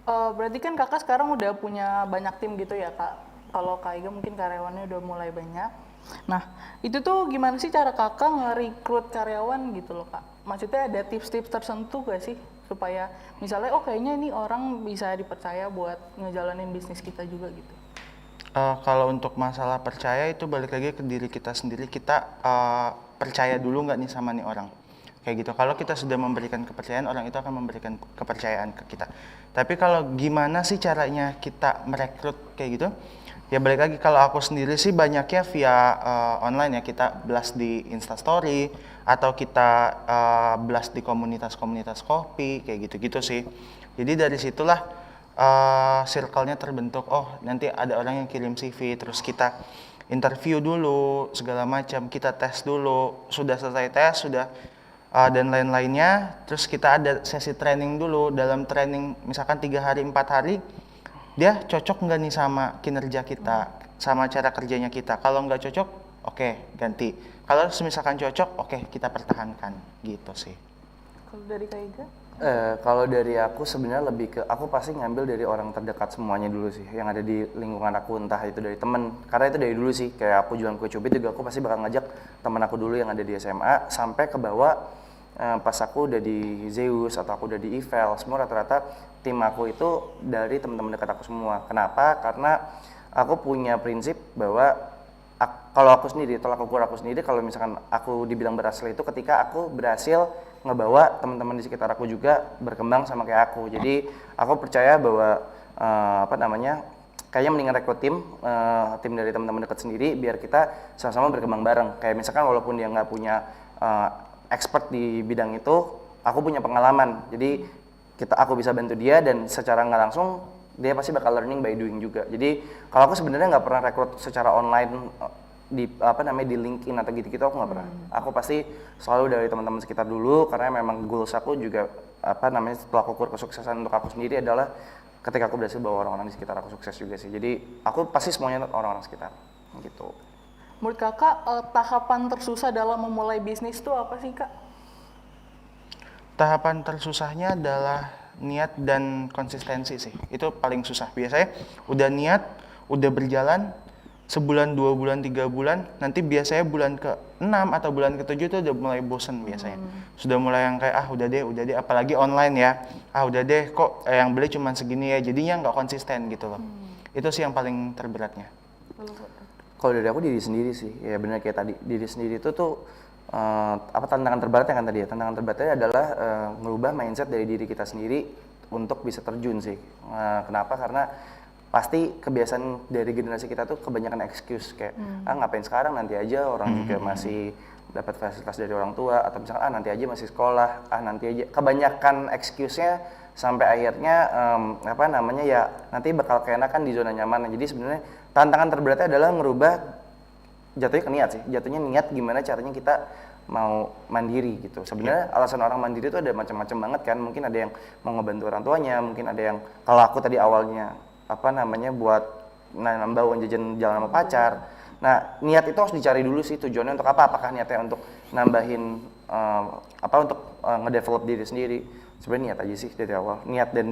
S1: Berarti kan kakak sekarang udah punya banyak tim gitu ya kak. Kalau Kak Iga mungkin karyawannya udah mulai banyak. Nah itu tuh gimana sih cara kakak nge-recruit karyawan gitu loh kak? Maksudnya ada tips-tips tertentu gak sih supaya misalnya kayaknya ini orang bisa dipercaya buat ngejalanin bisnis kita juga gitu?
S3: Kalau untuk masalah percaya itu balik lagi ke diri kita sendiri, kita percaya dulu nggak nih sama nih orang, kayak gitu. Kalau kita sudah memberikan kepercayaan, orang itu akan memberikan kepercayaan ke kita. Tapi kalau gimana sih caranya kita merekrut kayak gitu, ya balik lagi, kalau aku sendiri sih banyaknya via online ya, kita blast di Instastory atau kita blast di komunitas-komunitas kopi kayak gitu-gitu sih. Jadi dari situlah circle-nya terbentuk. Oh, nanti ada orang yang kirim CV, terus kita interview dulu, segala macam, kita tes dulu. Sudah selesai tes, sudah dan lain-lainnya, terus kita ada sesi training dulu. Dalam training misalkan 3 hari, 4 hari, dia cocok nggak nih sama kinerja kita, sama cara kerjanya kita. Kalau nggak cocok, oke, ganti. Kalau misalkan cocok, oke, kita pertahankan, gitu sih.
S1: Kalau dari Kak Iga?
S4: Kalau dari aku sebenarnya lebih ke, aku pasti ngambil dari orang terdekat semuanya dulu sih, yang ada di lingkungan aku, entah itu dari temen, karena itu dari dulu sih, kayak aku jualan kue cubit juga aku pasti bakal ngajak temen aku dulu yang ada di SMA, sampai ke bawah pas aku udah di Zeus atau aku udah di Ivel, semua rata-rata tim aku itu dari teman-teman dekat aku semua. Kenapa? Karena aku punya prinsip bahwa kalau aku sendiri, tolak ukur aku sendiri, kalau misalkan aku dibilang berhasil itu ketika aku berhasil ngebawa teman-teman di sekitar aku juga berkembang sama kayak aku. Jadi aku percaya bahwa apa namanya, kayaknya mendingan rekrut tim dari teman-teman dekat sendiri, biar kita sama-sama berkembang bareng. Kayak misalkan walaupun dia nggak punya expert di bidang itu, aku punya pengalaman. Jadi aku bisa bantu dia, dan secara nggak langsung dia pasti bakal learning by doing juga. Jadi kalau aku sebenarnya nggak pernah rekrut secara online di di LinkedIn atau gitu-gitu, aku nggak pernah. Aku pasti selalu dari teman-teman sekitar dulu, karena memang goals aku juga setelah ukur kesuksesan untuk aku sendiri adalah ketika aku berhasil bawa orang-orang di sekitar aku sukses juga sih. Jadi aku pasti semuanya orang-orang sekitar gitu.
S1: Menurut kakak tahapan tersusah dalam memulai bisnis itu apa sih kak?
S3: Tahapan tersusahnya adalah niat dan konsistensi sih. Itu paling susah. Biasanya udah niat, udah berjalan sebulan, 2 bulan, 3 bulan, nanti biasanya bulan ke-6 atau bulan ke-7 itu udah mulai bosen biasanya. Sudah mulai yang kayak udah deh, apalagi online ya. Udah deh, kok yang beli cuma segini ya. Jadinya nggak konsisten gitu loh. Itu sih yang paling terberatnya.
S4: Kalau dari aku diri sendiri sih. Ya benar kayak tadi, diri sendiri itu tuh tantangan terberatnya kan tadi ya. Tantangan terberatnya adalah merubah mindset dari diri kita sendiri untuk bisa terjun sih. Kenapa? Karena pasti kebiasaan dari generasi kita tuh kebanyakan excuse kayak ngapain sekarang, nanti aja, orang juga masih dapat fasilitas dari orang tua, atau misalkan nanti aja masih sekolah, nanti aja, kebanyakan excuse-nya sampai akhirnya ya nanti bakal keenakan di zona nyaman. Jadi sebenarnya tantangan terberatnya adalah ngerubah jatuhnya ke niat sih, jatuhnya niat gimana caranya kita mau mandiri gitu. Sebenarnya alasan orang mandiri itu ada macam-macam banget kan, mungkin ada yang mau ngebantu orang tuanya, mungkin ada yang, kalau aku tadi awalnya buat nambah uang jajan jalan sama pacar. Nah, niat itu harus dicari dulu sih, tujuannya untuk apa? Apakah niatnya untuk nambahin untuk ngedevelop diri sendiri? Sebenarnya niat aja sih dari awal. Niat dan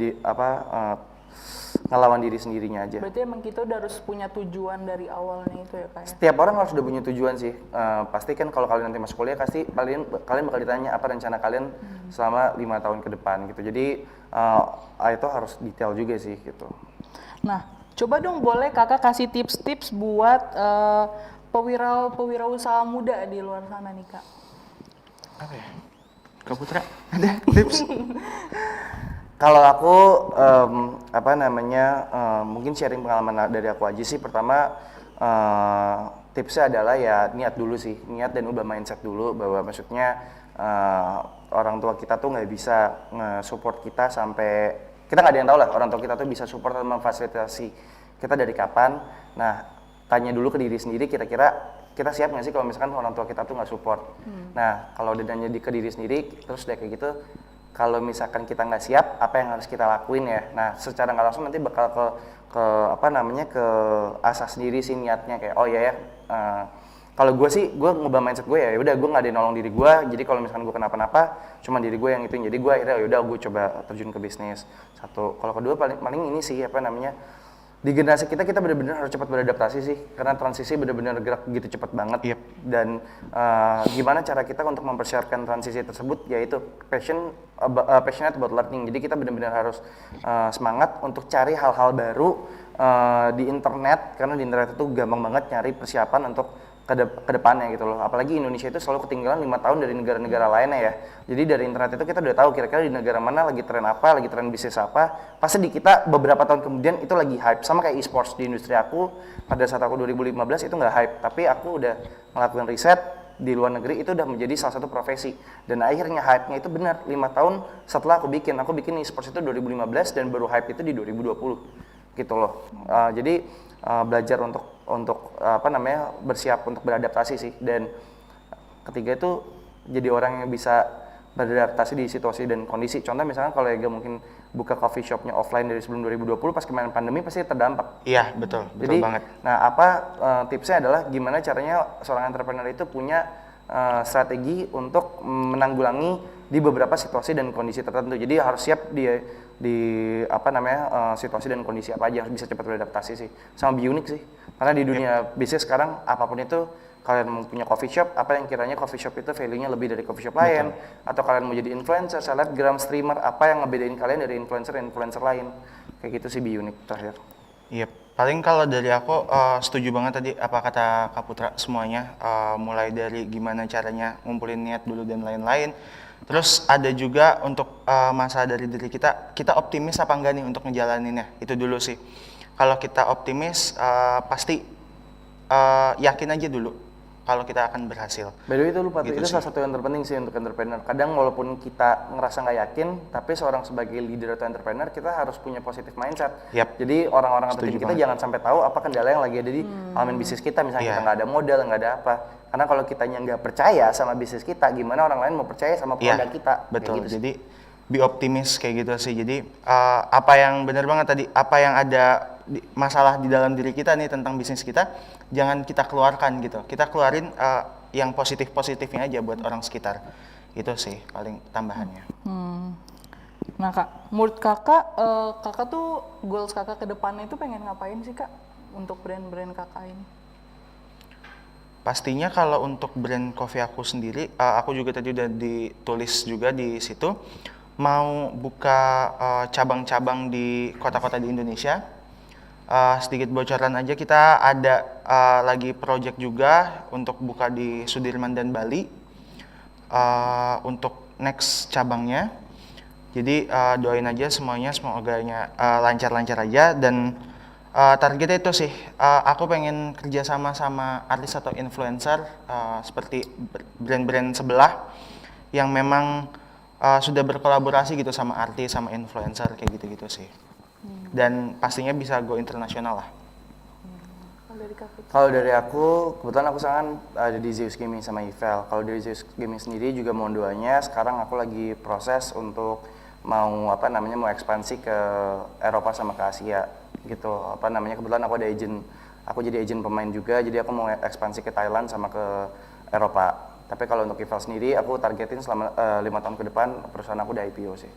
S4: ngelawan diri sendirinya aja.
S1: Berarti emang kita udah harus punya tujuan dari awalnya itu ya Kak ya?
S4: Setiap orang harus udah punya tujuan sih. Pasti kan kalau kalian nanti masuk kuliah, pasti kalian bakal ditanya apa rencana kalian selama 5 tahun ke depan gitu. Jadi itu harus detail juga sih gitu.
S1: Nah, coba dong boleh kakak kasih tips-tips buat pewirausaha muda di luar sana nih kak.
S3: Apa ya? Kak Putra, ada tips?
S4: Kalau aku mungkin sharing pengalaman dari aku aja sih. Pertama tipsnya adalah ya niat dulu sih, niat dan ubah mindset dulu, bahwa maksudnya orang tua kita tuh nggak bisa nge-support kita sampai, kita nggak ada yang tahu lah orang tua kita tuh bisa support atau memfasilitasi kita dari kapan. Nah, tanya dulu ke diri sendiri, kira-kira kita siap nggak sih kalau misalkan orang tua kita tuh nggak support. Nah, kalau udah nanya ke diri sendiri, terus udah kayak gitu, kalau misalkan kita nggak siap, apa yang harus kita lakuin ya? Nah, secara nggak langsung nanti bakal ke apa namanya, ke asah sendiri sih niatnya, kayak oh iya ya, kalau gue sih, gue ngubah mindset gue ya udah gue nggak ada yang nolong diri gue, jadi kalau misalkan gue kenapa-napa, cuma diri gue yang itu, jadi gue akhirnya yaudah gue coba terjun ke bisnis. Satu, kalau kedua paling ini sih apa namanya, di generasi kita benar-benar harus cepat beradaptasi sih, karena transisi benar-benar gerak gitu cepat banget.
S3: Yep.
S4: Dan gimana cara kita untuk mempersiapkan transisi tersebut, yaitu passionate about learning. Jadi kita benar-benar harus semangat untuk cari hal-hal baru di internet, karena di internet itu gampang banget nyari persiapan untuk ke depannya gitu loh. Apalagi Indonesia itu selalu ketinggalan 5 tahun dari negara-negara lainnya ya. Jadi dari internet itu kita udah tahu kira-kira di negara mana lagi tren apa, lagi tren bisnis apa. Pasti di kita beberapa tahun kemudian itu lagi hype. Sama kayak e-sports di industri aku, pada saat aku 2015 itu nggak hype. Tapi aku udah ngelakuin riset di luar negeri, itu udah menjadi salah satu profesi. Dan akhirnya hype-nya itu benar 5 tahun setelah aku bikin e-sports itu 2015 dan baru hype itu di 2020 gitu loh. Jadi belajar untuk apa namanya, bersiap untuk beradaptasi sih. Dan ketiga itu jadi orang yang bisa beradaptasi di situasi dan kondisi. Contoh misalkan kalau Ega mungkin buka coffee shopnya offline dari sebelum 2020, pas kemarin pandemi pasti terdampak.
S3: Iya, betul
S4: Jadi,
S3: banget.
S4: nah tipsnya adalah gimana caranya seorang entrepreneur itu punya strategi untuk menanggulangi di beberapa situasi dan kondisi tertentu. Jadi harus siap di apa namanya, situasi dan kondisi apa aja, harus bisa cepat beradaptasi sih. Sama be unik sih. Karena di dunia bisnis sekarang apapun itu, kalian mau punya coffee shop, apa yang kiranya coffee shop itu value-nya lebih dari coffee shop lain, atau kalian mau jadi influencer, selebgram, streamer, apa yang ngebedain kalian dari influencer lain. Kayak gitu sih be unik terakhir.
S3: Iya, paling kalau dari aku setuju banget tadi apa kata Kak Putra semuanya, mulai dari gimana caranya ngumpulin niat dulu dan lain-lain. Terus ada juga untuk masalah dari diri kita optimis apa enggak nih untuk ngejalaninnya, itu dulu sih. Kalau kita optimis, pasti yakin aja dulu kalau kita akan berhasil.
S4: By the way itu lupa,
S3: Gitu
S4: itu
S3: sih.
S4: salah satu yang terpenting sih untuk entrepreneur. Kadang walaupun kita ngerasa nggak yakin, tapi seorang sebagai leader atau entrepreneur, kita harus punya positive mindset.
S3: Yap.
S4: Jadi orang-orang atau tim
S3: Setuju
S4: kita
S3: banget.
S4: jangan sampai tahu apa kendala yang lagi ada di elemen bisnis kita. Misalnya
S3: Iya.
S4: kita nggak ada modal, nggak ada apa. Karena kalau kitanya nggak percaya sama bisnis kita, gimana orang lain mau percaya sama produk kita? Kayak
S3: Betul.
S4: gitu sih.
S3: Jadi be optimis kayak gitu sih. Jadi apa yang benar banget tadi, apa yang ada masalah di dalam diri kita nih tentang bisnis kita, jangan kita keluarkan gitu. Kita keluarin yang positifnya aja buat orang sekitar. Itu sih paling tambahannya.
S1: Nah Kak, menurut kakak tuh goals kakak ke depannya itu pengen ngapain sih Kak untuk brand-brand kakak ini?
S3: Pastinya kalau untuk brand coffee aku sendiri, aku juga tadi udah ditulis juga di situ, mau buka cabang-cabang di kota-kota di Indonesia. Sedikit bocoran aja, kita ada lagi project juga untuk buka di Sudirman dan Bali untuk next cabangnya. Jadi doain aja semuanya, semoga lancar-lancar aja. Dan targetnya itu sih, aku pengen kerjasama sama artis atau influencer seperti brand-brand sebelah yang memang sudah berkolaborasi gitu sama artis, sama influencer kayak gitu-gitu sih. Dan pastinya bisa go internasional lah.
S4: Kalau dari aku, kebetulan aku sekarang ada di Zeus Gaming sama Ivel. Kalau dari Zeus Gaming sendiri juga mohon doanya. Sekarang aku lagi proses untuk mau ekspansi ke Eropa sama ke Asia gitu. Kebetulan aku ada aku jadi agent pemain juga. Jadi aku mau ekspansi ke Thailand sama ke Eropa. Tapi kalau untuk Ivel sendiri, aku targetin selama 5 tahun ke depan perusahaan aku udah IPO sih.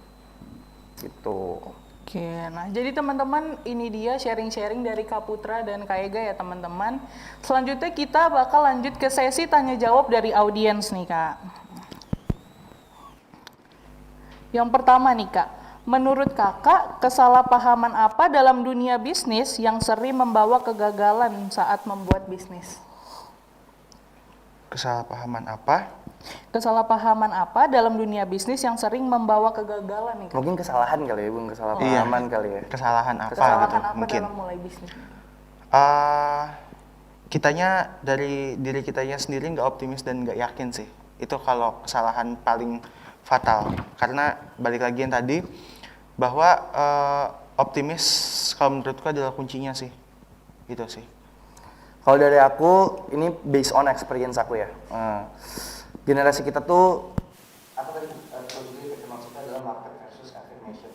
S4: Gitu.
S1: Oke, nah jadi teman-teman ini dia sharing-sharing dari Kak Putra dan Kak Ega ya teman-teman. Selanjutnya kita bakal lanjut ke sesi tanya jawab dari audiens nih Kak. Yang pertama nih Kak, menurut Kakak kesalahpahaman apa dalam dunia bisnis yang sering membawa kegagalan saat membuat bisnis?
S3: Kesalahpahaman apa?
S1: Kesalahpahaman apa dalam dunia bisnis yang sering membawa kegagalan nih Kak?
S4: Mungkin kesalahan kali ya, Bung, kesalahpahaman kali ya.
S3: Kesalahan apa
S1: Kesalahan
S3: gitu
S1: apa
S3: mungkin.
S1: dalam mulai bisnis?
S3: Kitanya dari diri kitanya sendiri nggak optimis dan nggak yakin sih. Itu kalau kesalahan paling fatal. Karena balik lagi yang tadi bahwa optimis kalau menurutku adalah kuncinya sih. Gitu sih.
S4: Kalau dari aku, ini based on experience aku ya. Generasi kita tuh, apa tadi maksudnya adalah market versus affirmation.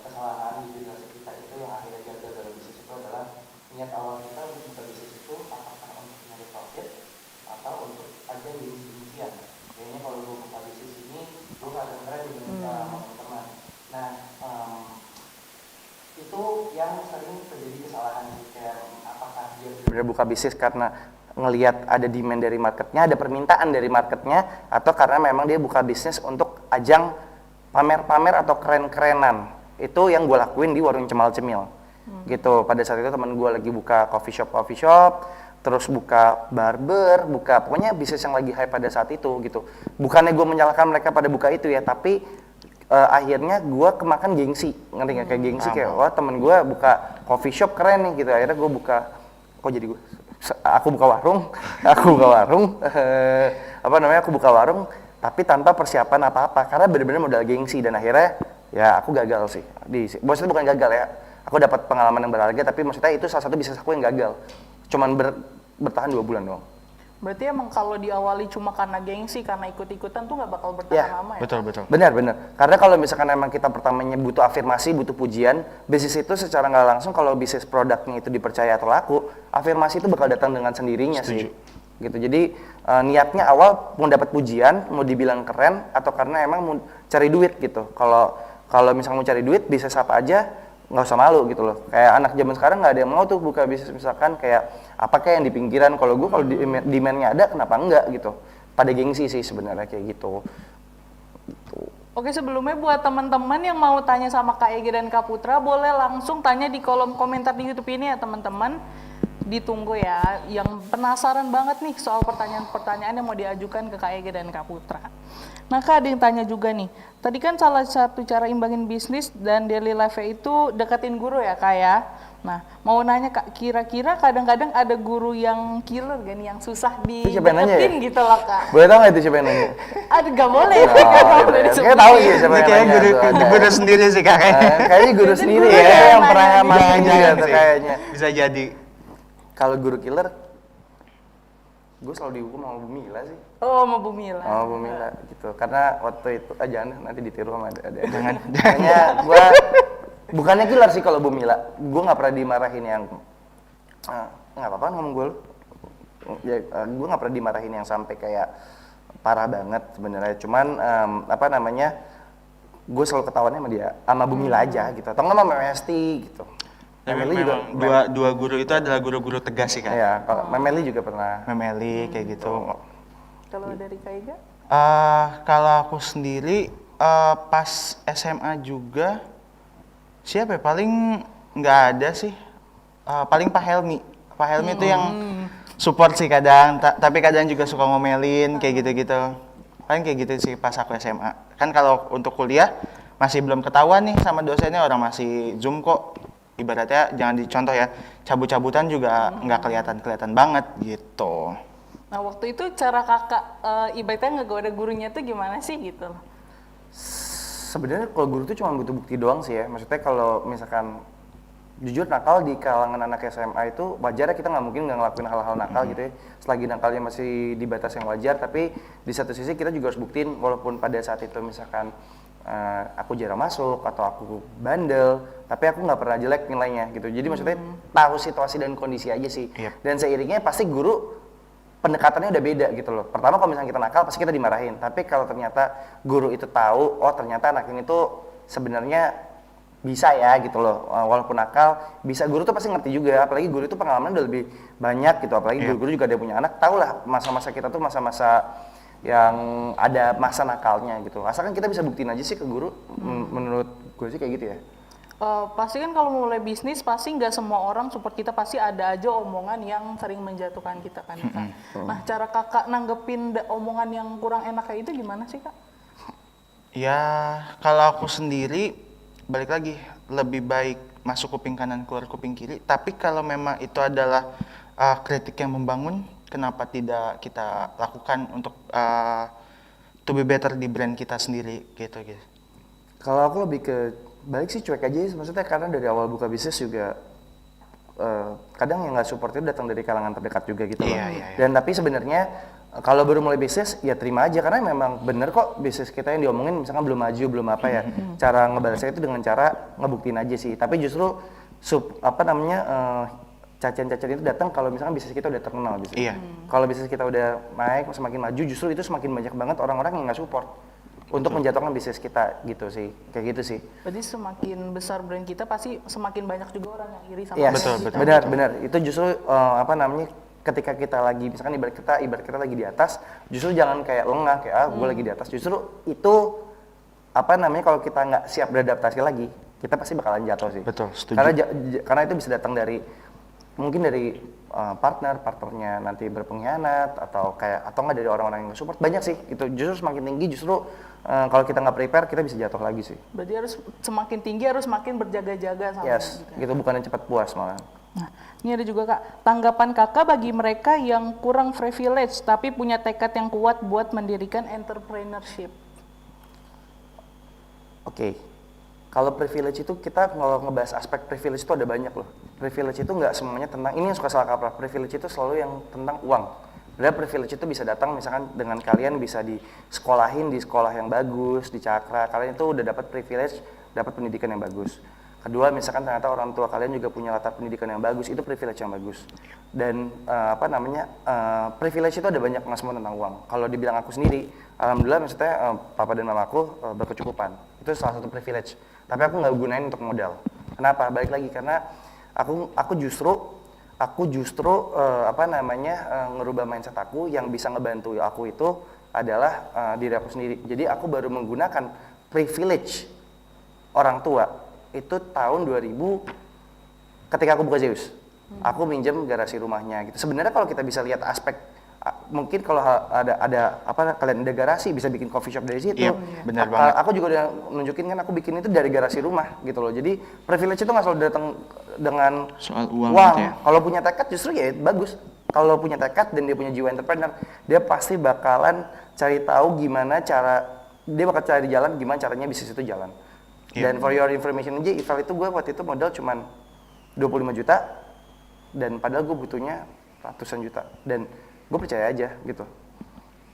S4: Kesalahan di generasi kita itu yang akhirnya gagal dalam bisnis itu adalah niat awal kita untuk buka bisnis itu apakah untuk nyari profit atau untuk aja gengsi-gengsian. Kayaknya kalau gue buka bisnis ini, gue akan keren dengan teman-teman. Nah, itu yang sering terjadi kesalahan kayak apakah dia benar buka bisnis karena ngelihat ada demand dari marketnya, ada permintaan dari marketnya, atau karena memang dia buka bisnis untuk ajang pamer-pamer atau keren-kerenan. Itu yang gue lakuin di warung Cemal-Cemil gitu. Pada saat itu teman gue lagi buka coffee shop, terus buka barber, buka pokoknya bisnis yang lagi hype pada saat itu gitu. Bukannya gue menyalahkan mereka pada buka itu ya, tapi akhirnya gue kemakan gengsi, ngerti nggak, kayak gengsi kayak wah temen gue buka coffee shop keren nih gitu. Akhirnya gue buka, aku buka warung aku buka warung tapi tanpa persiapan apa-apa karena benar-benar modal gengsi, dan akhirnya ya aku gagal sih. Maksudnya bukan gagal ya, aku dapat pengalaman yang berharga, tapi maksudnya itu salah satu bisnis aku yang gagal, cuman bertahan 2 bulan doang.
S1: Berarti emang kalau diawali cuma karena gengsi, karena ikut-ikutan tuh nggak bakal bertahan lama ya?
S3: Betul.
S4: Benar. Karena kalau misalkan emang kita pertamanya butuh afirmasi, butuh pujian, bisnis itu secara nggak langsung kalau bisnis produknya itu dipercaya atau laku, afirmasi itu bakal datang dengan sendirinya.
S3: Setuju.
S4: Sih. Gitu. Jadi niatnya awal mau dapat pujian, mau dibilang keren, atau karena emang mau cari duit gitu. Kalau misalkan mau cari duit, bisnis apa aja nggak usah malu gitu loh. Kayak anak zaman sekarang nggak ada yang mau tuh buka bisnis misalkan kayak apa kayak yang di pinggiran. Kalau gue kalau demand-nya ada kenapa enggak gitu. Pada gengsi sih sebenarnya kayak gitu.
S1: Oke, sebelumnya buat teman-teman yang mau tanya sama Kak Ege dan Kak Putra, boleh langsung tanya di kolom komentar di YouTube ini ya teman-teman. Ditunggu ya, yang penasaran banget nih soal pertanyaan-pertanyaan yang mau diajukan ke Kak Ege dan Kak Putra. Nah Kak, ada yang tanya juga nih, tadi kan salah satu cara imbangin bisnis dan daily life itu deketin guru ya Kak ya. Nah, mau nanya Kak, kira-kira kadang-kadang ada guru yang killer gak nih, yang susah dideketin gitu loh Kak?
S4: Boleh tau gak itu siapa yang nanya?
S1: Aduh, gak boleh.
S4: Kayak tahu sih siapa yang
S3: Kayaknya
S4: nanya.
S3: guru sendiri sih Kak.
S4: Kayaknya guru sendiri
S1: guru
S4: ya yang
S1: nanya.
S4: pernah ngamatin
S3: Jangan
S4: gitu
S3: sih.
S4: kayaknya.
S3: Bisa jadi.
S4: Kalau guru killer, gue selalu dihukum sama Bu Mila sih.
S1: Oh, mau Bu Mila.
S4: Oh, Bu Mila gitu. Karena waktu itu jangan nanti ditiru sama ada.
S3: Jangan.
S4: Makanya gue bukannya killer sih kalau Bu Mila. Gue nggak pernah dimarahin yang nggak apa-apa ngomong gue. Ya, gue nggak pernah dimarahin yang sampai kayak parah banget sebenarnya. Cuman gue selalu ketahuannya sama dia, sama Bu Mila aja gitu. Atau nggak sama Mesti gitu.
S3: Memang dua guru itu adalah guru-guru tegas sih Kak.
S4: Iya, kalau Memeli juga pernah.
S3: Memeli kayak gitu.
S1: Kalau dari Kak Ega?
S3: Kalau aku sendiri pas SMA juga siapa ya? Paling nggak ada sih. Paling Pak Helmi. Pak Helmi itu yang support sih kadang, tapi kadang juga suka ngomelin kayak gitu-gitu. Paling kayak gitu sih pas aku SMA. Kan kalau untuk kuliah masih belum ketahuan nih sama dosennya, orang masih Zoom kok. Ibaratnya jangan dicontoh ya, cabut-cabutan juga nggak kelihatan banget gitu.
S1: Nah waktu itu cara kakak ibaratnya ngegoda gurunya tuh gimana sih gitu loh?
S4: Sebenarnya kalau guru tuh cuma butuh bukti doang sih ya. Maksudnya kalau misalkan jujur nakal di kalangan anak SMA itu wajar ya, kita nggak mungkin nggak ngelakuin hal-hal nakal gitu ya. Selagi nakalnya masih di batas yang wajar, tapi di satu sisi kita juga harus buktiin walaupun pada saat itu misalkan aku jarang masuk atau aku bandel, tapi aku nggak pernah jelek nilainya gitu. Jadi maksudnya tahu situasi dan kondisi aja sih.
S3: Yep.
S4: Dan seiringnya pasti guru pendekatannya udah beda gitu loh. Pertama kalau misalnya kita nakal pasti kita dimarahin. Tapi kalau ternyata guru itu tahu, oh ternyata anak ini tuh sebenarnya bisa ya gitu loh. Walaupun nakal, bisa, guru tuh pasti ngerti juga. Apalagi guru itu pengalaman udah lebih banyak gitu. Apalagi guru-guru juga ada punya anak. Tahu lah masa-masa kita tuh masa-masa yang ada masa nakalnya gitu. Asalkan kita bisa buktiin aja sih ke guru. Menurut gue sih kayak gitu ya.
S1: Pasti kan kalau mulai bisnis pasti nggak semua orang support kita, pasti ada aja omongan yang sering menjatuhkan kita kan Kak. Nah cara kakak nanggepin omongan yang kurang enak kayak itu gimana sih Kak?
S3: Ya kalau aku sendiri balik lagi lebih baik masuk kuping kanan keluar kuping kiri. Tapi kalau memang itu adalah kritik yang membangun, kenapa tidak kita lakukan untuk to be better di brand kita sendiri gitu guys.
S4: Kalau aku lebih ke balik sih cuek aja sih, maksudnya karena dari awal buka bisnis juga kadang yang nggak support itu datang dari kalangan terdekat juga gitu loh.
S3: Iya.
S4: Dan tapi sebenarnya kalau baru mulai bisnis ya terima aja karena memang bener kok bisnis kita yang diomongin misalkan belum maju belum apa ya. Cara ngebalasnya itu dengan cara ngebuktiin aja sih. Tapi justru cacian-cacian itu datang kalau misalkan bisnis kita udah terkenal gitu.
S3: Iya.
S4: Kalau bisnis kita udah naik semakin maju justru itu semakin banyak banget orang-orang yang nggak support untuk menjatuhkan bisnis kita gitu sih, kayak gitu sih.
S1: Berarti semakin besar brand kita pasti semakin banyak juga orang yang iri sama
S4: Yes,
S1: brand kita.
S4: benar. Itu justru ketika kita lagi misalkan ibarat kita lagi di atas, justru jangan kayak lengah kayak gue lagi di atas. Justru itu kalau kita nggak siap beradaptasi lagi, kita pasti bakalan jatuh sih.
S3: Betul, setuju.
S4: Karena itu bisa datang dari mungkin dari partnernya nanti berpengkhianat atau nggak dari orang-orang yang support, banyak sih. Itu justru semakin tinggi kalau kita nggak prepare kita bisa jatuh lagi sih.
S1: Berarti harus semakin tinggi harus makin berjaga-jaga sama
S4: Yes,
S1: gitu ya.
S4: gitu bukannya cepat puas malah.
S1: Nah, ini ada juga Kak, tanggapan Kakak bagi mereka yang kurang privilege tapi punya tekad yang kuat buat mendirikan entrepreneurship.
S4: Oke. Kalau privilege itu kita kalau ngebahas aspek privilege itu ada banyak loh. Privilege itu nggak semuanya tentang ini yang suka salah kaprah. Privilege itu selalu yang tentang uang. Padahal privilege itu bisa datang misalkan dengan kalian bisa disekolahin di sekolah yang bagus, di Cakra. Kalian itu udah dapat privilege, dapat pendidikan yang bagus. Kedua, misalkan ternyata orang tua kalian juga punya latar pendidikan yang bagus, itu privilege yang bagus. Dan privilege itu ada banyak, nggak semua tentang uang. Kalau dibilang aku sendiri, alhamdulillah maksudnya papa dan mamaku berkecukupan. Itu salah satu privilege. Tapi aku nggak gunain untuk modal. Kenapa? Balik lagi karena aku justru ngerubah mindset aku yang bisa ngebantu aku itu adalah diri aku sendiri. Jadi aku baru menggunakan privilege orang tua itu tahun 2000 ketika aku buka Zeus. Aku minjem garasi rumahnya gitu. Sebenarnya kalau kita bisa lihat aspek mungkin kalau kalian ada garasi bisa bikin coffee shop dari situ.
S3: Iya, benar banget.
S4: Aku juga udah nunjukin kan aku bikin itu dari garasi rumah gitu loh. Jadi privilege itu nggak selalu datang dengan
S3: Soal uang gitu ya.
S4: Kalau punya tekad justru ya bagus. Kalau punya tekad dan dia punya jiwa entrepreneur, dia pasti bakalan cari tahu dia bakal cari jalan gimana caranya bisnis itu jalan.
S3: Iya.
S4: Dan for your information aja, Ival itu gue waktu itu modal cuman 25 juta dan padahal gue butuhnya ratusan juta dan gue percaya aja gitu.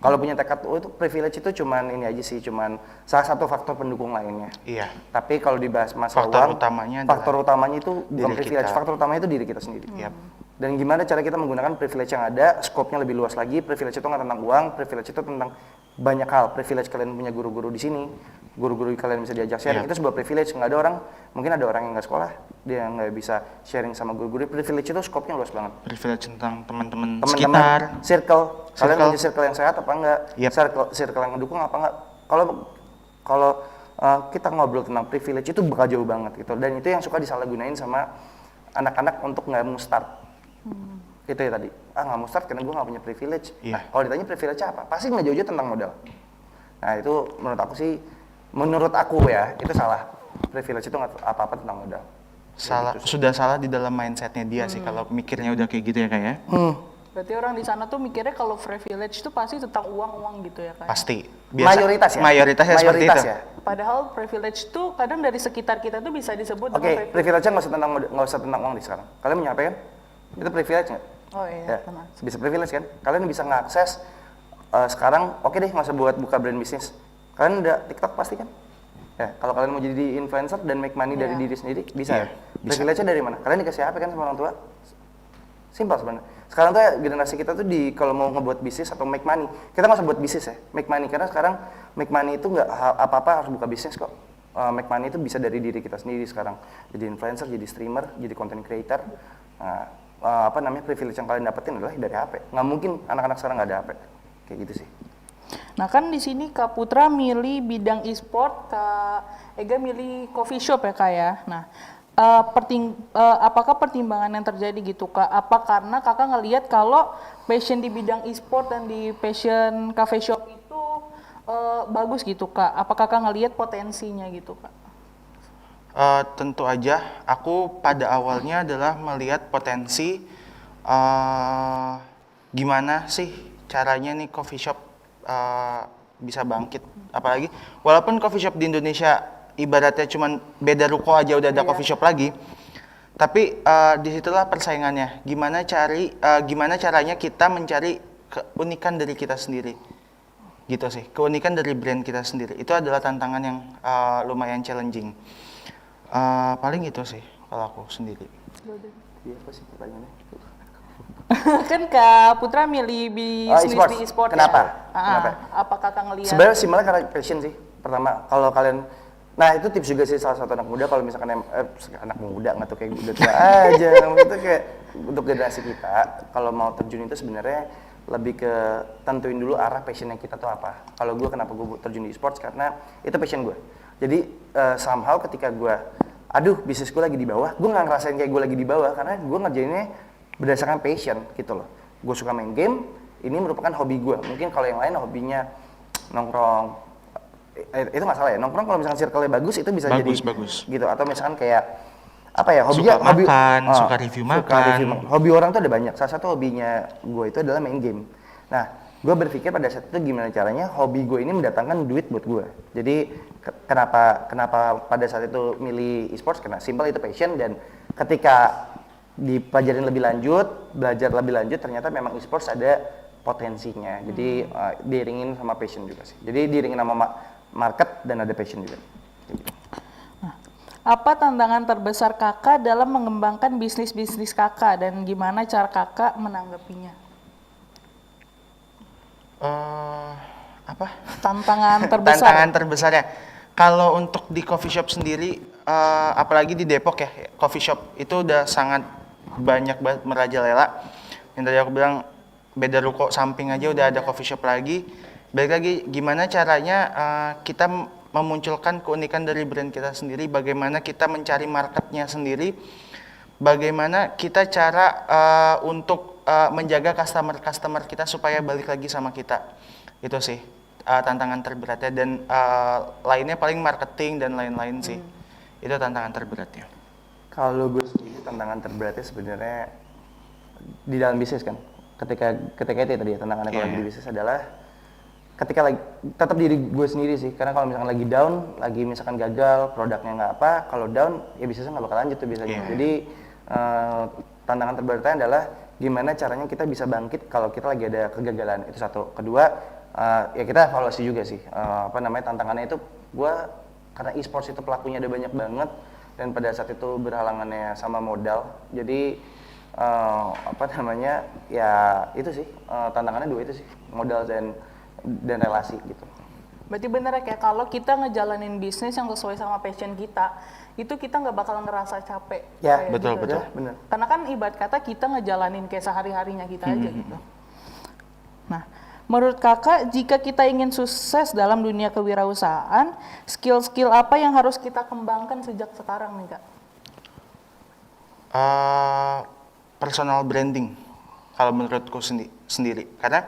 S4: Kalau punya tekad itu privilege itu cuman ini aja sih, cuman salah satu faktor pendukung lainnya.
S3: Iya.
S4: Tapi kalau dibahas masalah
S3: Faktor
S4: uang,
S3: utamanya
S4: faktor utamanya itu bukan
S3: diri
S4: privilege,
S3: kita.
S4: faktor utamanya itu diri kita sendiri.
S3: Yap.
S4: Dan gimana cara kita menggunakan privilege yang ada, skopnya lebih luas lagi. Privilege itu nggak tentang uang, privilege itu tentang banyak hal. Privilege kalian punya guru-guru di sini, guru-guru kalian bisa diajak sharing,
S3: Iya.
S4: itu sebuah privilege. Mungkin ada orang yang nggak sekolah, dia nggak bisa sharing sama guru-guru. Privilege itu skopnya luas banget.
S3: Privilege tentang teman-teman
S4: Teman-teman,
S3: sekitar.
S4: circle, kalian
S3: Circle.
S4: punya circle yang sehat apa enggak?
S3: Yep.
S4: Circle yang mendukung apa enggak? Kalau kita ngobrol tentang privilege itu bakal jauh banget gitu. Dan itu yang suka disalahgunain sama anak-anak untuk nggak mau start. Itu ya tadi, nggak mau start karena gue nggak punya privilege.
S3: Iya.
S4: Nah, kalau ditanya privilege apa? Pasti nggak jauh-jauh tentang modal. Nah itu menurut aku ya, itu salah. Privilege itu nggak apa-apa tentang modal.
S3: Sudah salah di dalam mindsetnya dia sih kalau mikirnya udah kayak gitu ya Kak ya.
S1: Berarti orang di sana tuh mikirnya kalau privilege itu pasti tentang uang-uang gitu ya Kak?
S3: Pasti.
S4: Mayoritasnya seperti itu.
S3: Ya.
S1: Padahal privilege tuh kadang dari sekitar kita tuh bisa disebut
S4: Oke,
S1: dengan
S4: privilege-nya nggak usah tentang uang di sekarang. Kalian punya HP kan? Itu privilege nggak?
S1: Oh iya,
S4: Ya,
S1: benar.
S4: bisa privilege kan? Kalian bisa ngakses sekarang, oke deh nggak usah buat buka brand bisnis. Kalian udah TikTok pasti kan? Ya, kalau kalian mau jadi influencer dan make money dari
S1: Iya.
S4: diri sendiri, bisa.
S3: Iya, bisa.
S4: Privilege-nya dari mana? Kalian dikasih HP kan sama orang tua? Simpel sebenarnya. Sekarang tuh ya, generasi kita tuh kalau mau ngebuat bisnis atau make money, kita nggak usah buat bisnis ya, make money. Karena sekarang make money itu nggak apa-apa harus buka bisnis kok. Make money itu bisa dari diri kita sendiri sekarang. Jadi influencer, jadi streamer, jadi content creator. Nah, privilege yang kalian dapetin adalah dari HP. Nggak mungkin anak-anak sekarang nggak ada HP. Kayak gitu sih.
S1: Nah kan di sini Kak Putra milih bidang e-sport, Kak Ega milih coffee shop ya Kak ya. Nah, apakah pertimbangan yang terjadi gitu Kak? Apa karena Kakak ngelihat kalau passion di bidang e-sport dan di passion cafe shop itu bagus gitu Kak? Apa Kakak ngelihat potensinya gitu Kak?
S3: Tentu aja, aku pada awalnya adalah melihat potensi gimana sih caranya nih coffee shop bisa bangkit. Apalagi walaupun coffee shop di Indonesia ibaratnya cuman beda ruko aja udah ada coffee shop lagi. Tapi disitulah persaingannya. Gimana caranya kita mencari keunikan dari kita sendiri, gitu sih. Keunikan dari brand kita sendiri. Itu adalah tantangan yang lumayan challenging. Paling itu sih kalau aku sendiri.
S4: Iya, apa sih pertanyaannya?
S1: Kan Kak Putra milih bisnis
S4: e-sports.
S1: di e-sport
S4: Kenapa?
S1: ya?
S4: Kenapa?
S1: Apa kakak ngeliat?
S4: Sebenarnya simpelnya karena passion sih. Pertama, kalau kalian, nah itu tips juga sih salah satu anak muda kalau misalkan anak muda nggak tuh kayak udah tua aja, itu kayak untuk generasi kita kalau mau terjun itu sebenarnya lebih ke tentuin dulu arah passionnya kita tuh apa. Kalau gue kenapa gue terjun di e-sports karena itu passion gue. Jadi somehow ketika gue, aduh bisnis gue lagi di bawah, gue nggak ngerasain kayak gue lagi di bawah karena gue ngerjainnya berdasarkan passion gitu loh. Gue suka main game, ini merupakan hobi gue. Mungkin kalau yang lain hobinya nongkrong, itu nggak salah ya, nongkrong kalau misalkan circle-nya bagus itu bisa jadi
S3: Bagus.
S4: gitu. Atau misalkan kayak apa ya,
S3: Suka makan, suka review makan.
S4: Hobi orang tuh ada banyak. Salah satu hobinya gue itu adalah main game. Nah, gue berpikir pada saat itu gimana caranya hobi gue ini mendatangkan duit buat gue. Jadi kenapa pada saat itu milih e-sports, karena simple itu passion. Dan ketika dipelajarin lebih lanjut, belajar lebih lanjut, ternyata memang e-sports ada potensinya. Jadi diiringin sama passion juga sih. Jadi diiringin sama market dan ada passion juga.
S1: Apa tantangan terbesar kakak dalam mengembangkan bisnis kakak dan gimana cara kakak menanggapinya?
S3: Apa?
S1: Tantangan terbesar.
S3: Tantangan terbesarnya. Kalau untuk di coffee shop sendiri, apalagi di Depok ya, coffee shop itu udah sangat banyak banget merajalela. Yang tadi aku bilang beda ruko samping aja udah ada coffee shop lagi. Balik lagi, gimana caranya kita memunculkan keunikan dari brand kita sendiri, bagaimana kita mencari marketnya sendiri, bagaimana kita cara untuk menjaga customer kita supaya balik lagi sama kita. Itu sih tantangan terberatnya, dan lainnya paling marketing dan lain-lain sih. Itu tantangan terberatnya.
S4: Kalau gue sendiri tantangan terberatnya sebenarnya di dalam bisnis kan. Ketika itu ya tadi ya, tantangannya kalau lagi di bisnis adalah ketika lagi tetap diri gue sendiri sih, karena kalau misalkan lagi down, lagi misalkan gagal, produknya nggak apa, kalau down ya bisnisnya nggak bakal lanjut tuh biasanya. Jadi tantangan terberatnya adalah gimana caranya kita bisa bangkit kalau kita lagi ada kegagalan, itu satu. Kedua, ya kita evaluasi juga sih, tantangannya itu gue karena e-sports itu pelakunya ada banyak banget dan pada saat itu berhalangannya sama modal, jadi ya itu sih tantangannya dua itu sih, modal dan relasi gitu.
S1: Berarti bener ya, kayak kalau kita ngejalanin bisnis yang sesuai sama passion kita, itu kita nggak bakal ngerasa capek.
S4: Ya,
S3: betul.
S4: Bener.
S1: Karena kan ibarat kata kita ngejalanin kayak sehari-harinya kita aja gitu. Nah, menurut kakak, jika kita ingin sukses dalam dunia kewirausahaan, skill-skill apa yang harus kita kembangkan sejak sekarang nih kak?
S3: Personal branding, kalau menurutku sendiri. Karena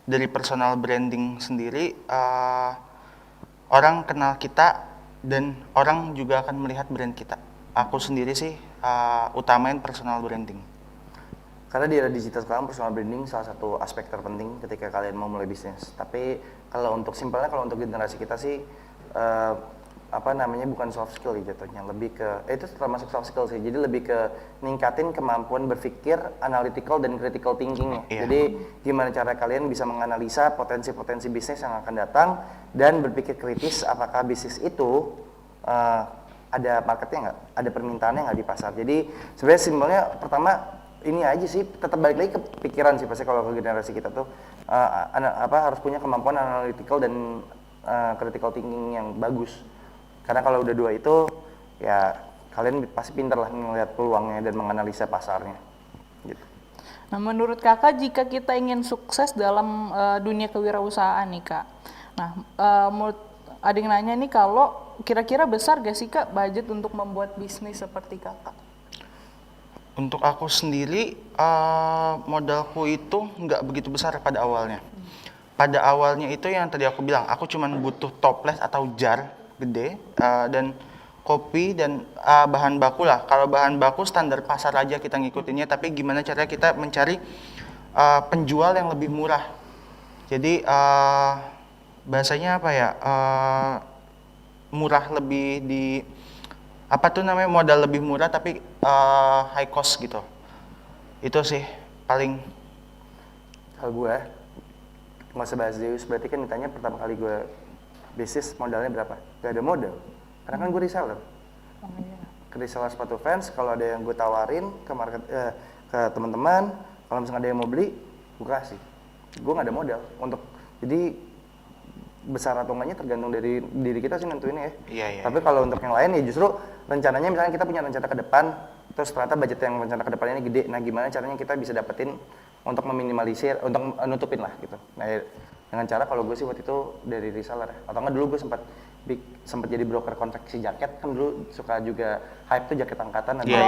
S3: dari personal branding sendiri, orang kenal kita dan orang juga akan melihat brand kita. Aku sendiri sih utamain personal branding.
S4: Karena di era digital sekarang personal branding salah satu aspek terpenting ketika kalian mau mulai bisnis. Tapi kalau untuk simpelnya, kalau untuk generasi kita sih bukan soft skill ya jatuhnya, lebih ke itu termasuk soft skill sih. Jadi lebih ke ningkatin kemampuan berpikir analytical dan critical thinking-nya. Jadi gimana cara kalian bisa menganalisa potensi-potensi bisnis yang akan datang dan berpikir kritis apakah bisnis itu ada marketnya nggak, ada permintaannya nggak di pasar. Jadi sebenarnya simpelnya pertama ini aja sih, tetap balik lagi ke pikiran sih pasti kalau ke generasi kita tuh harus punya kemampuan analytical dan critical thinking yang bagus. Karena kalau udah dua itu, ya kalian pasti pintar lah melihat peluangnya dan menganalisa pasarnya. Gitu.
S1: Nah, menurut kakak, jika kita ingin sukses dalam dunia kewirausahaan nih kak, nah menurut adik nanya nih, kalau kira-kira besar gak sih kak budget untuk membuat bisnis seperti kakak?
S3: Untuk aku sendiri, modalku itu nggak begitu besar pada awalnya. Pada awalnya itu yang tadi aku bilang, aku cuman butuh toples atau jar gede dan kopi dan bahan baku lah. Kalau bahan baku standar pasar aja kita ngikutinnya, tapi gimana caranya kita mencari penjual yang lebih murah. Jadi bahasanya apa ya, murah, lebih di apa tuh namanya, modal lebih murah tapi high cost gitu. Itu sih paling.
S4: Kalau gue nggak usah bahas Zeus, berarti kan ditanya pertama kali gue bisnis modalnya berapa? Gak ada modal, karena kan gue reseller. Ke reseller sepatu Vans, kalau ada yang gue tawarin ke market, ke teman-teman, kalau misalnya ada yang mau beli, gue kasih. Gue nggak ada modal untuk, jadi besar atau enggaknya tergantung dari diri kita sih nentuinnya ya.
S3: Iya.
S4: Tapi kalau untuk yang lain ya justru rencananya, misalnya kita punya rencana ke depan, terus ternyata budget yang rencana ke depan ini gede, nah gimana caranya kita bisa dapetin untuk meminimalisir, untuk nutupin lah gitu. Nah dengan cara kalau gue sih waktu itu dari reseller ya. Atau enggak dulu gue sempat jadi broker konveksi jaket, kan dulu suka juga hype tuh jaket angkatan.
S3: Iya.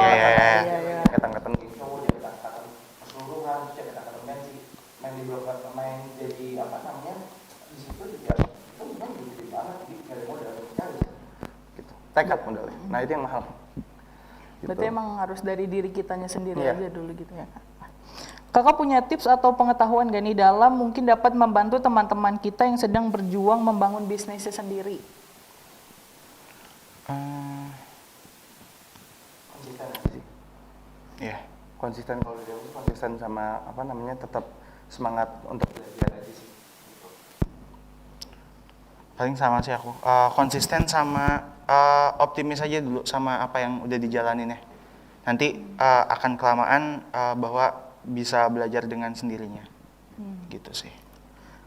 S4: Jaket angkatan gitu, jaket angkatan keseluruhan, jaket angkatan main di broker, main jadi apa namanya, di situ juga itu memang gede banget, nggak ada modal sekali gitu, tekad modalnya. Nah itu yang mahal gitu.
S1: Berarti emang harus dari diri kitanya sendiri
S4: Iya.
S1: aja dulu gitu ya Kak. Kakak punya tips atau pengetahuan gak nih dalam mungkin dapat membantu teman-teman kita yang sedang berjuang membangun bisnisnya sendiri?
S4: Konsisten sih.
S3: Iya.
S4: Konsisten, kalau dari aku konsisten sama apa namanya, tetap semangat untuk belajar aja sih.
S3: Paling sama sih aku, konsisten sama optimis aja dulu sama apa yang udah dijalanin ya. Nanti akan kelamaan bahwa bisa belajar dengan sendirinya. Gitu sih.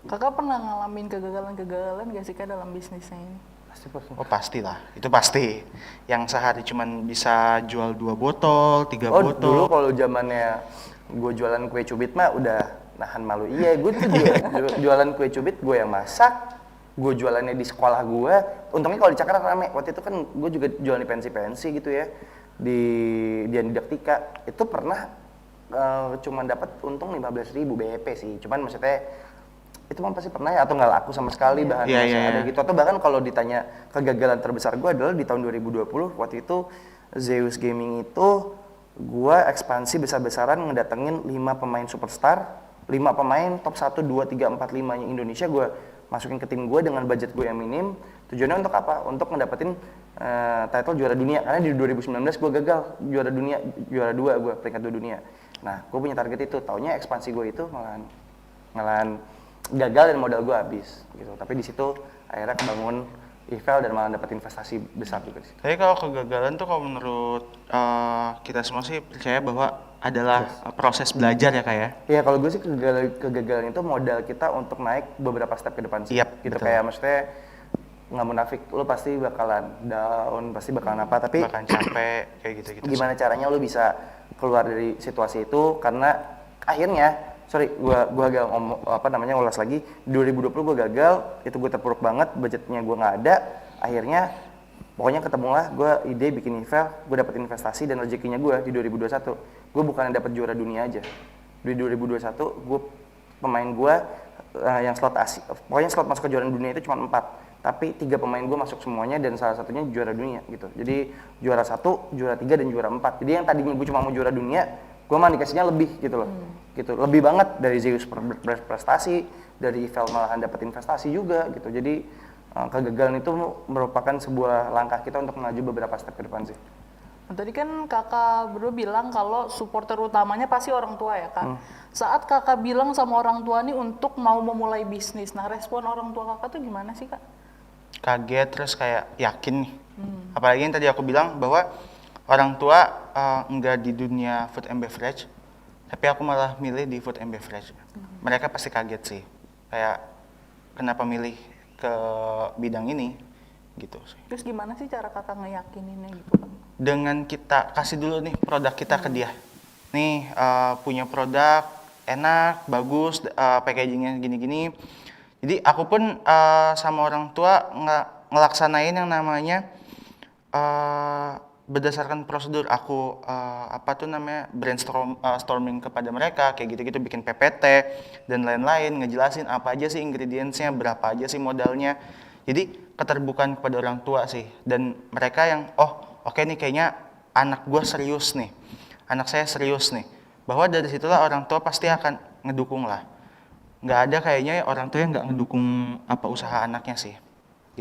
S1: Kakak pernah ngalamin kegagalan-kegagalan gak sih Kak dalam bisnisnya ini?
S4: Pasti.
S3: Oh pastilah, itu pasti. Yang sehari cuman bisa jual 2 botol, 3
S4: Oh
S3: botol.
S4: dulu kalau zamannya gue jualan kue cubit mah udah nahan malu. Iya, gue tuh jualan kue cubit, gue yang masak, gue jualannya di sekolah gue. Untungnya kalau di Cakra rame. Waktu itu kan gue juga jualan di pensi-pensi gitu ya, di Dian Didaktika. Itu pernah cuman dapat untung 15.000 BEP sih. Cuman maksudnya itu mah pasti pernah ya, atau nggak laku sama sekali bahannya
S3: Iya,
S4: masih
S3: iya,
S4: ada
S3: iya.
S4: gitu. Atau bahkan kalau ditanya kegagalan terbesar gue adalah di tahun 2020, waktu itu Zeus Gaming itu gue ekspansi besar-besaran ngedatengin 5 pemain superstar, 5 pemain top 1, 2, 3, 4, 5 nya Indonesia gue masukin ke tim gue dengan budget gue yang minim. Tujuannya untuk apa? Untuk ngedapetin title juara dunia, karena di 2019 gue gagal juara dunia, juara 2 gue, peringkat 2 dunia. Nah gue punya target itu, taunya ekspansi gue itu malahan gagal dan modal gue habis gitu. Tapi di situ akhirnya kebangun Ivel dan malah dapat investasi besar juga sih.
S3: Tapi kalau kegagalan tuh kalau menurut kita semua sih percaya bahwa adalah proses belajar ya Kak ya.
S4: Iya, kalau gue sih kegagalan itu modal kita untuk naik beberapa step ke depan sih.
S3: Yap,
S4: Gitu
S3: betul.
S4: kayak maksudnya nggak munafik, lo pasti bakalan down, pasti bakalan apa, tapi
S3: Bahkan capek kayak gitu-gitu.
S4: gimana caranya lo bisa keluar dari situasi itu, karena akhirnya gua agak ulas lagi. 2020 gue gagal, itu gue terpuruk banget, budgetnya gue nggak ada. Akhirnya pokoknya ketemulah gue ide bikin Ivel, gue dapet investasi dan rezekinya gue di 2021. Gue bukannya dapet juara dunia aja. Di 2021 gue pemain gue yang slot Asia, pokoknya slot masuk ke juara dunia itu cuma 4. Tapi 3 pemain gue masuk semuanya dan salah satunya juara dunia gitu. Jadi juara 1, juara 3 dan juara 4. Jadi yang tadinya gue cuma mau juara dunia, gue mah dikasihnya lebih gitu loh. Gitu, lebih banget dari Zeus prestasi, dari Ivel malahan dapat investasi juga gitu. Jadi kegagalan itu merupakan sebuah langkah kita untuk maju beberapa step ke depan sih.
S1: Nah, tadi kan kakak berdua bilang kalau supporter utamanya pasti orang tua ya Kak. Saat kakak bilang sama orang tua nih untuk mau memulai bisnis, nah respon orang tua kakak tuh gimana sih Kak?
S3: Kaget terus kayak yakin nih. Apalagi yang tadi aku bilang bahwa orang tua enggak di dunia food and beverage, tapi aku malah milih di food and beverage. Mereka pasti kaget sih, kayak kenapa milih ke bidang ini gitu sih.
S1: Terus gimana sih cara kakak ngeyakininnya gitu Kak?
S3: Dengan kita kasih dulu nih produk kita ke dia. Nih punya produk enak, bagus, packagingnya gini-gini. Jadi aku pun sama orang tua ngelaksanain yang namanya berdasarkan prosedur. Aku brainstorming kepada mereka kayak gitu-gitu, bikin PPT dan lain-lain, ngejelasin apa aja sih ingredientsnya, berapa aja sih modalnya. Jadi keterbukaan kepada orang tua sih, dan mereka yang oke nih kayaknya anak gue serius nih, anak saya serius nih, bahwa dari situlah orang tua pasti akan ngedukung lah. nggak ada kayaknya orang tua yang nggak ngedukung apa usaha anaknya sih,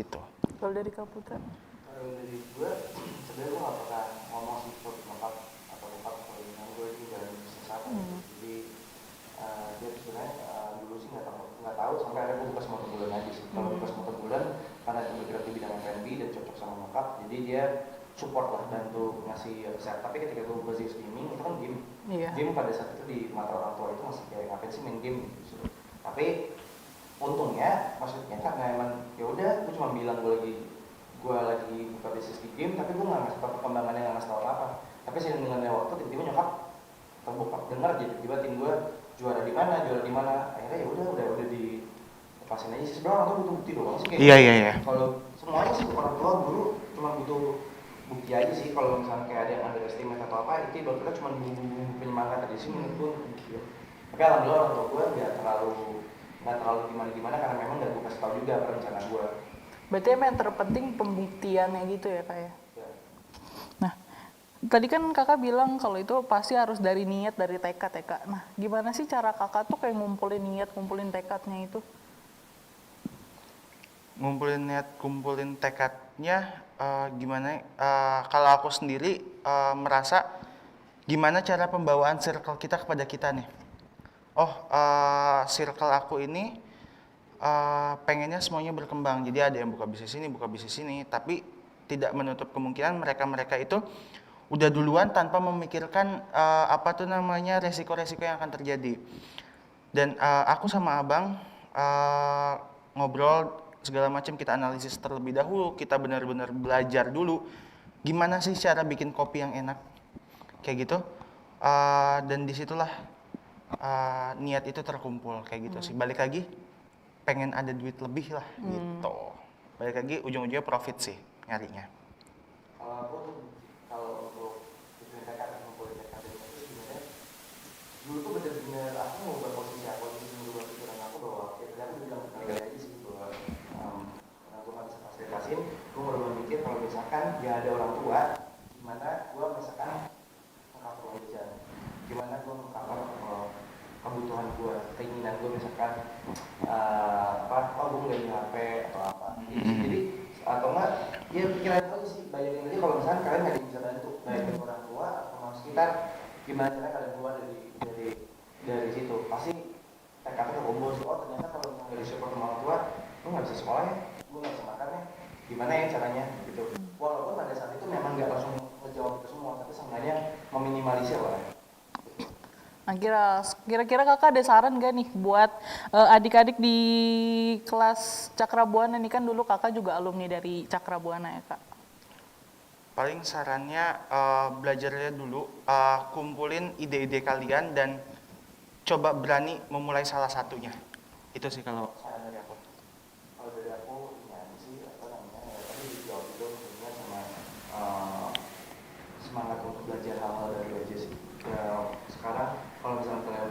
S3: gitu.
S1: Kalau dari Kak Putra?
S4: Kalau dari gue, sebenarnya gue nggak pernah ngomong sih ke nyokap atau bokap kalau misalnya gue ini jalan bisnis apa. Jadi dia sebenarnya dulu sih nggak tahu sampai akhirnya gue buka semua bulan aja sih. Kalau buka semua bulan karena itu bergerak di bidang F&B dan cocok sama nyokap, jadi dia support lah, bantu ngasih resep. Tapi ketika gue buka Zeus Gaming itu kan game.
S1: Iya.
S4: Game pada saat itu di mata orang tua itu masih kayak ngapain sih main game gitu. Tapi untungnya maksudnya karena emang ya udah gue cuma bilang gue lagi buka bisnis di game, tapi gue nggak ngasih tau perkembangannya, nggak ngasih tau apa. Tapi seiring dengan waktu tiba-tiba nyokap atau bokap dengar gitu, tiba-tiba tim gue juara di mana, akhirnya ya udah di lepasin aja sih. Sebenarnya orang tua butuh bukti doang sih kayak
S3: Iya,
S4: gitu.
S3: iya, iya.
S4: Kalau semuanya sih orang tua guru cuma butuh bukti aja sih. Kalau misalnya kayak ada yang underestimate atau apa, itu ibarat kita cuma bumbu penyemangat aja sih menurut gue gitu. Tapi alhamdulillah orang tua gue nggak terlalu gimana karena memang nggak gue kasih tau juga rencana gue.
S1: Berarti emang yang terpenting pembuktiannya gitu ya Kak ya?
S4: Ya.
S1: Nah, tadi kan kakak bilang kalau itu pasti harus dari niat, dari tekad ya Kak. Nah, gimana sih cara kakak tuh kayak ngumpulin niat, ngumpulin tekadnya itu?
S3: Ngumpulin niat, kumpulin tekadnya gimana? Kalau aku sendiri merasa gimana cara pembawaan circle kita kepada kita nih. Circle aku ini pengennya semuanya berkembang. Jadi ada yang buka bisnis ini, tapi tidak menutup kemungkinan mereka itu udah duluan tanpa memikirkan resiko-resiko yang akan terjadi. Dan aku sama abang ngobrol segala macam, kita analisis terlebih dahulu, kita benar-benar belajar dulu gimana sih cara bikin kopi yang enak kayak gitu. Dan disitulah niat itu terkumpul kayak gitu sih. Balik lagi pengen ada duit lebih lah gitu. Balik lagi ujung-ujungnya profit sih nyarinya.
S4: Kalau untuk bikin tekad dan ngumpulin tekad itu sebenarnya dulu tuh bener-bener aku mau berposisi aku di merubah pikiran aku bahwa ya tadi aku bilang kali aja sih bahwa karena gue nggak bisa fasilitasin, gue merubah pikir kalau misalkan ya ada orang tua, gimana gue misalkan mengcover wajan, gimana gue mengcover kebutuhan gue, keinginan gue misalkan gue nggak di HP atau apa. Jadi atau enggak ya pikiran itu sih, bayangin aja kalau misalkan kalian nggak bisa bantu baik dari orang tua atau orang sekitar, gimana caranya kalian keluar dari situ. Pasti tekadnya terkumpul sih, ternyata kalau misalnya dari support sama orang tua lu nggak bisa sekolah ya, lu nggak bisa makan ya, gimana ya caranya gitu. Walaupun pada saat itu memang nggak langsung ngejawab ke semua, tapi seenggaknya meminimalisir lah.
S1: Nah, kira-kira kakak ada saran gak nih buat adik-adik di kelas Cakrabuana nih, kan dulu kakak juga alumni dari Cakrabuana ya Kak?
S3: Paling sarannya belajarnya dulu, kumpulin ide-ide kalian dan coba berani memulai salah satunya. Itu sih kalau saran dari aku.
S4: Kalau dari aku ya sih tadi dijawab itu maksudnya sama semangat untuk belajar hal-hal dari aja sih. Ya, sekarang kalau misalnya kalian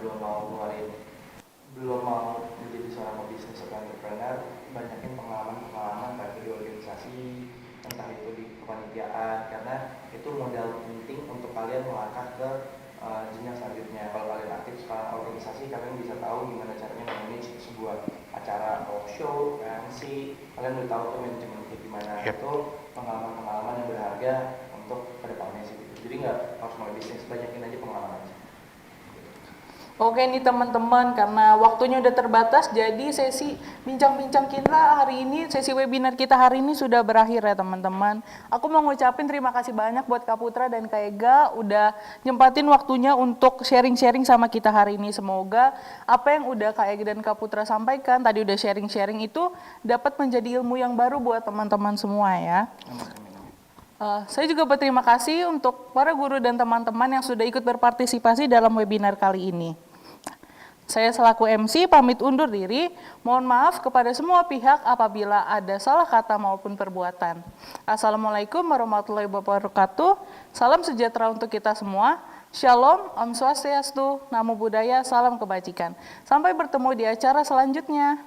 S4: belum mau menjadi seorang pebisnis atau entrepreneur, banyakin pengalaman baik di organisasi, entah itu di kepanitiaan, karena itu modal penting untuk kalian melangkah ke jenjang selanjutnya. Kalau kalian aktif sekarang organisasi, kalian bisa tahu gimana caranya manage sebuah acara talk show, MC, kalian udah tahu tuh manajemennya gimana. Itu pengalaman-pengalaman yang berharga untuk kedepannya sih. Jadi nggak harus mulai bisnis, banyakin aja pengalaman aja.
S1: Oke nih teman-teman, karena waktunya udah terbatas, jadi sesi bincang-bincang kita hari ini, sesi webinar kita hari ini sudah berakhir ya teman-teman. Aku mau ngucapin terima kasih banyak buat Kak Putra dan Kak Ega udah nyempatin waktunya untuk sharing-sharing sama kita hari ini. Semoga apa yang udah Kak Ega dan Kak Putra sampaikan, tadi udah sharing-sharing itu dapat menjadi ilmu yang baru buat teman-teman semua ya. Saya juga berterima kasih untuk para guru dan teman-teman yang sudah ikut berpartisipasi dalam webinar kali ini. Saya selaku MC pamit undur diri, mohon maaf kepada semua pihak apabila ada salah kata maupun perbuatan. Assalamualaikum warahmatullahi wabarakatuh, salam sejahtera untuk kita semua, Shalom, Om Swastiastu, Namo Buddhaya, salam kebajikan. Sampai bertemu di acara selanjutnya.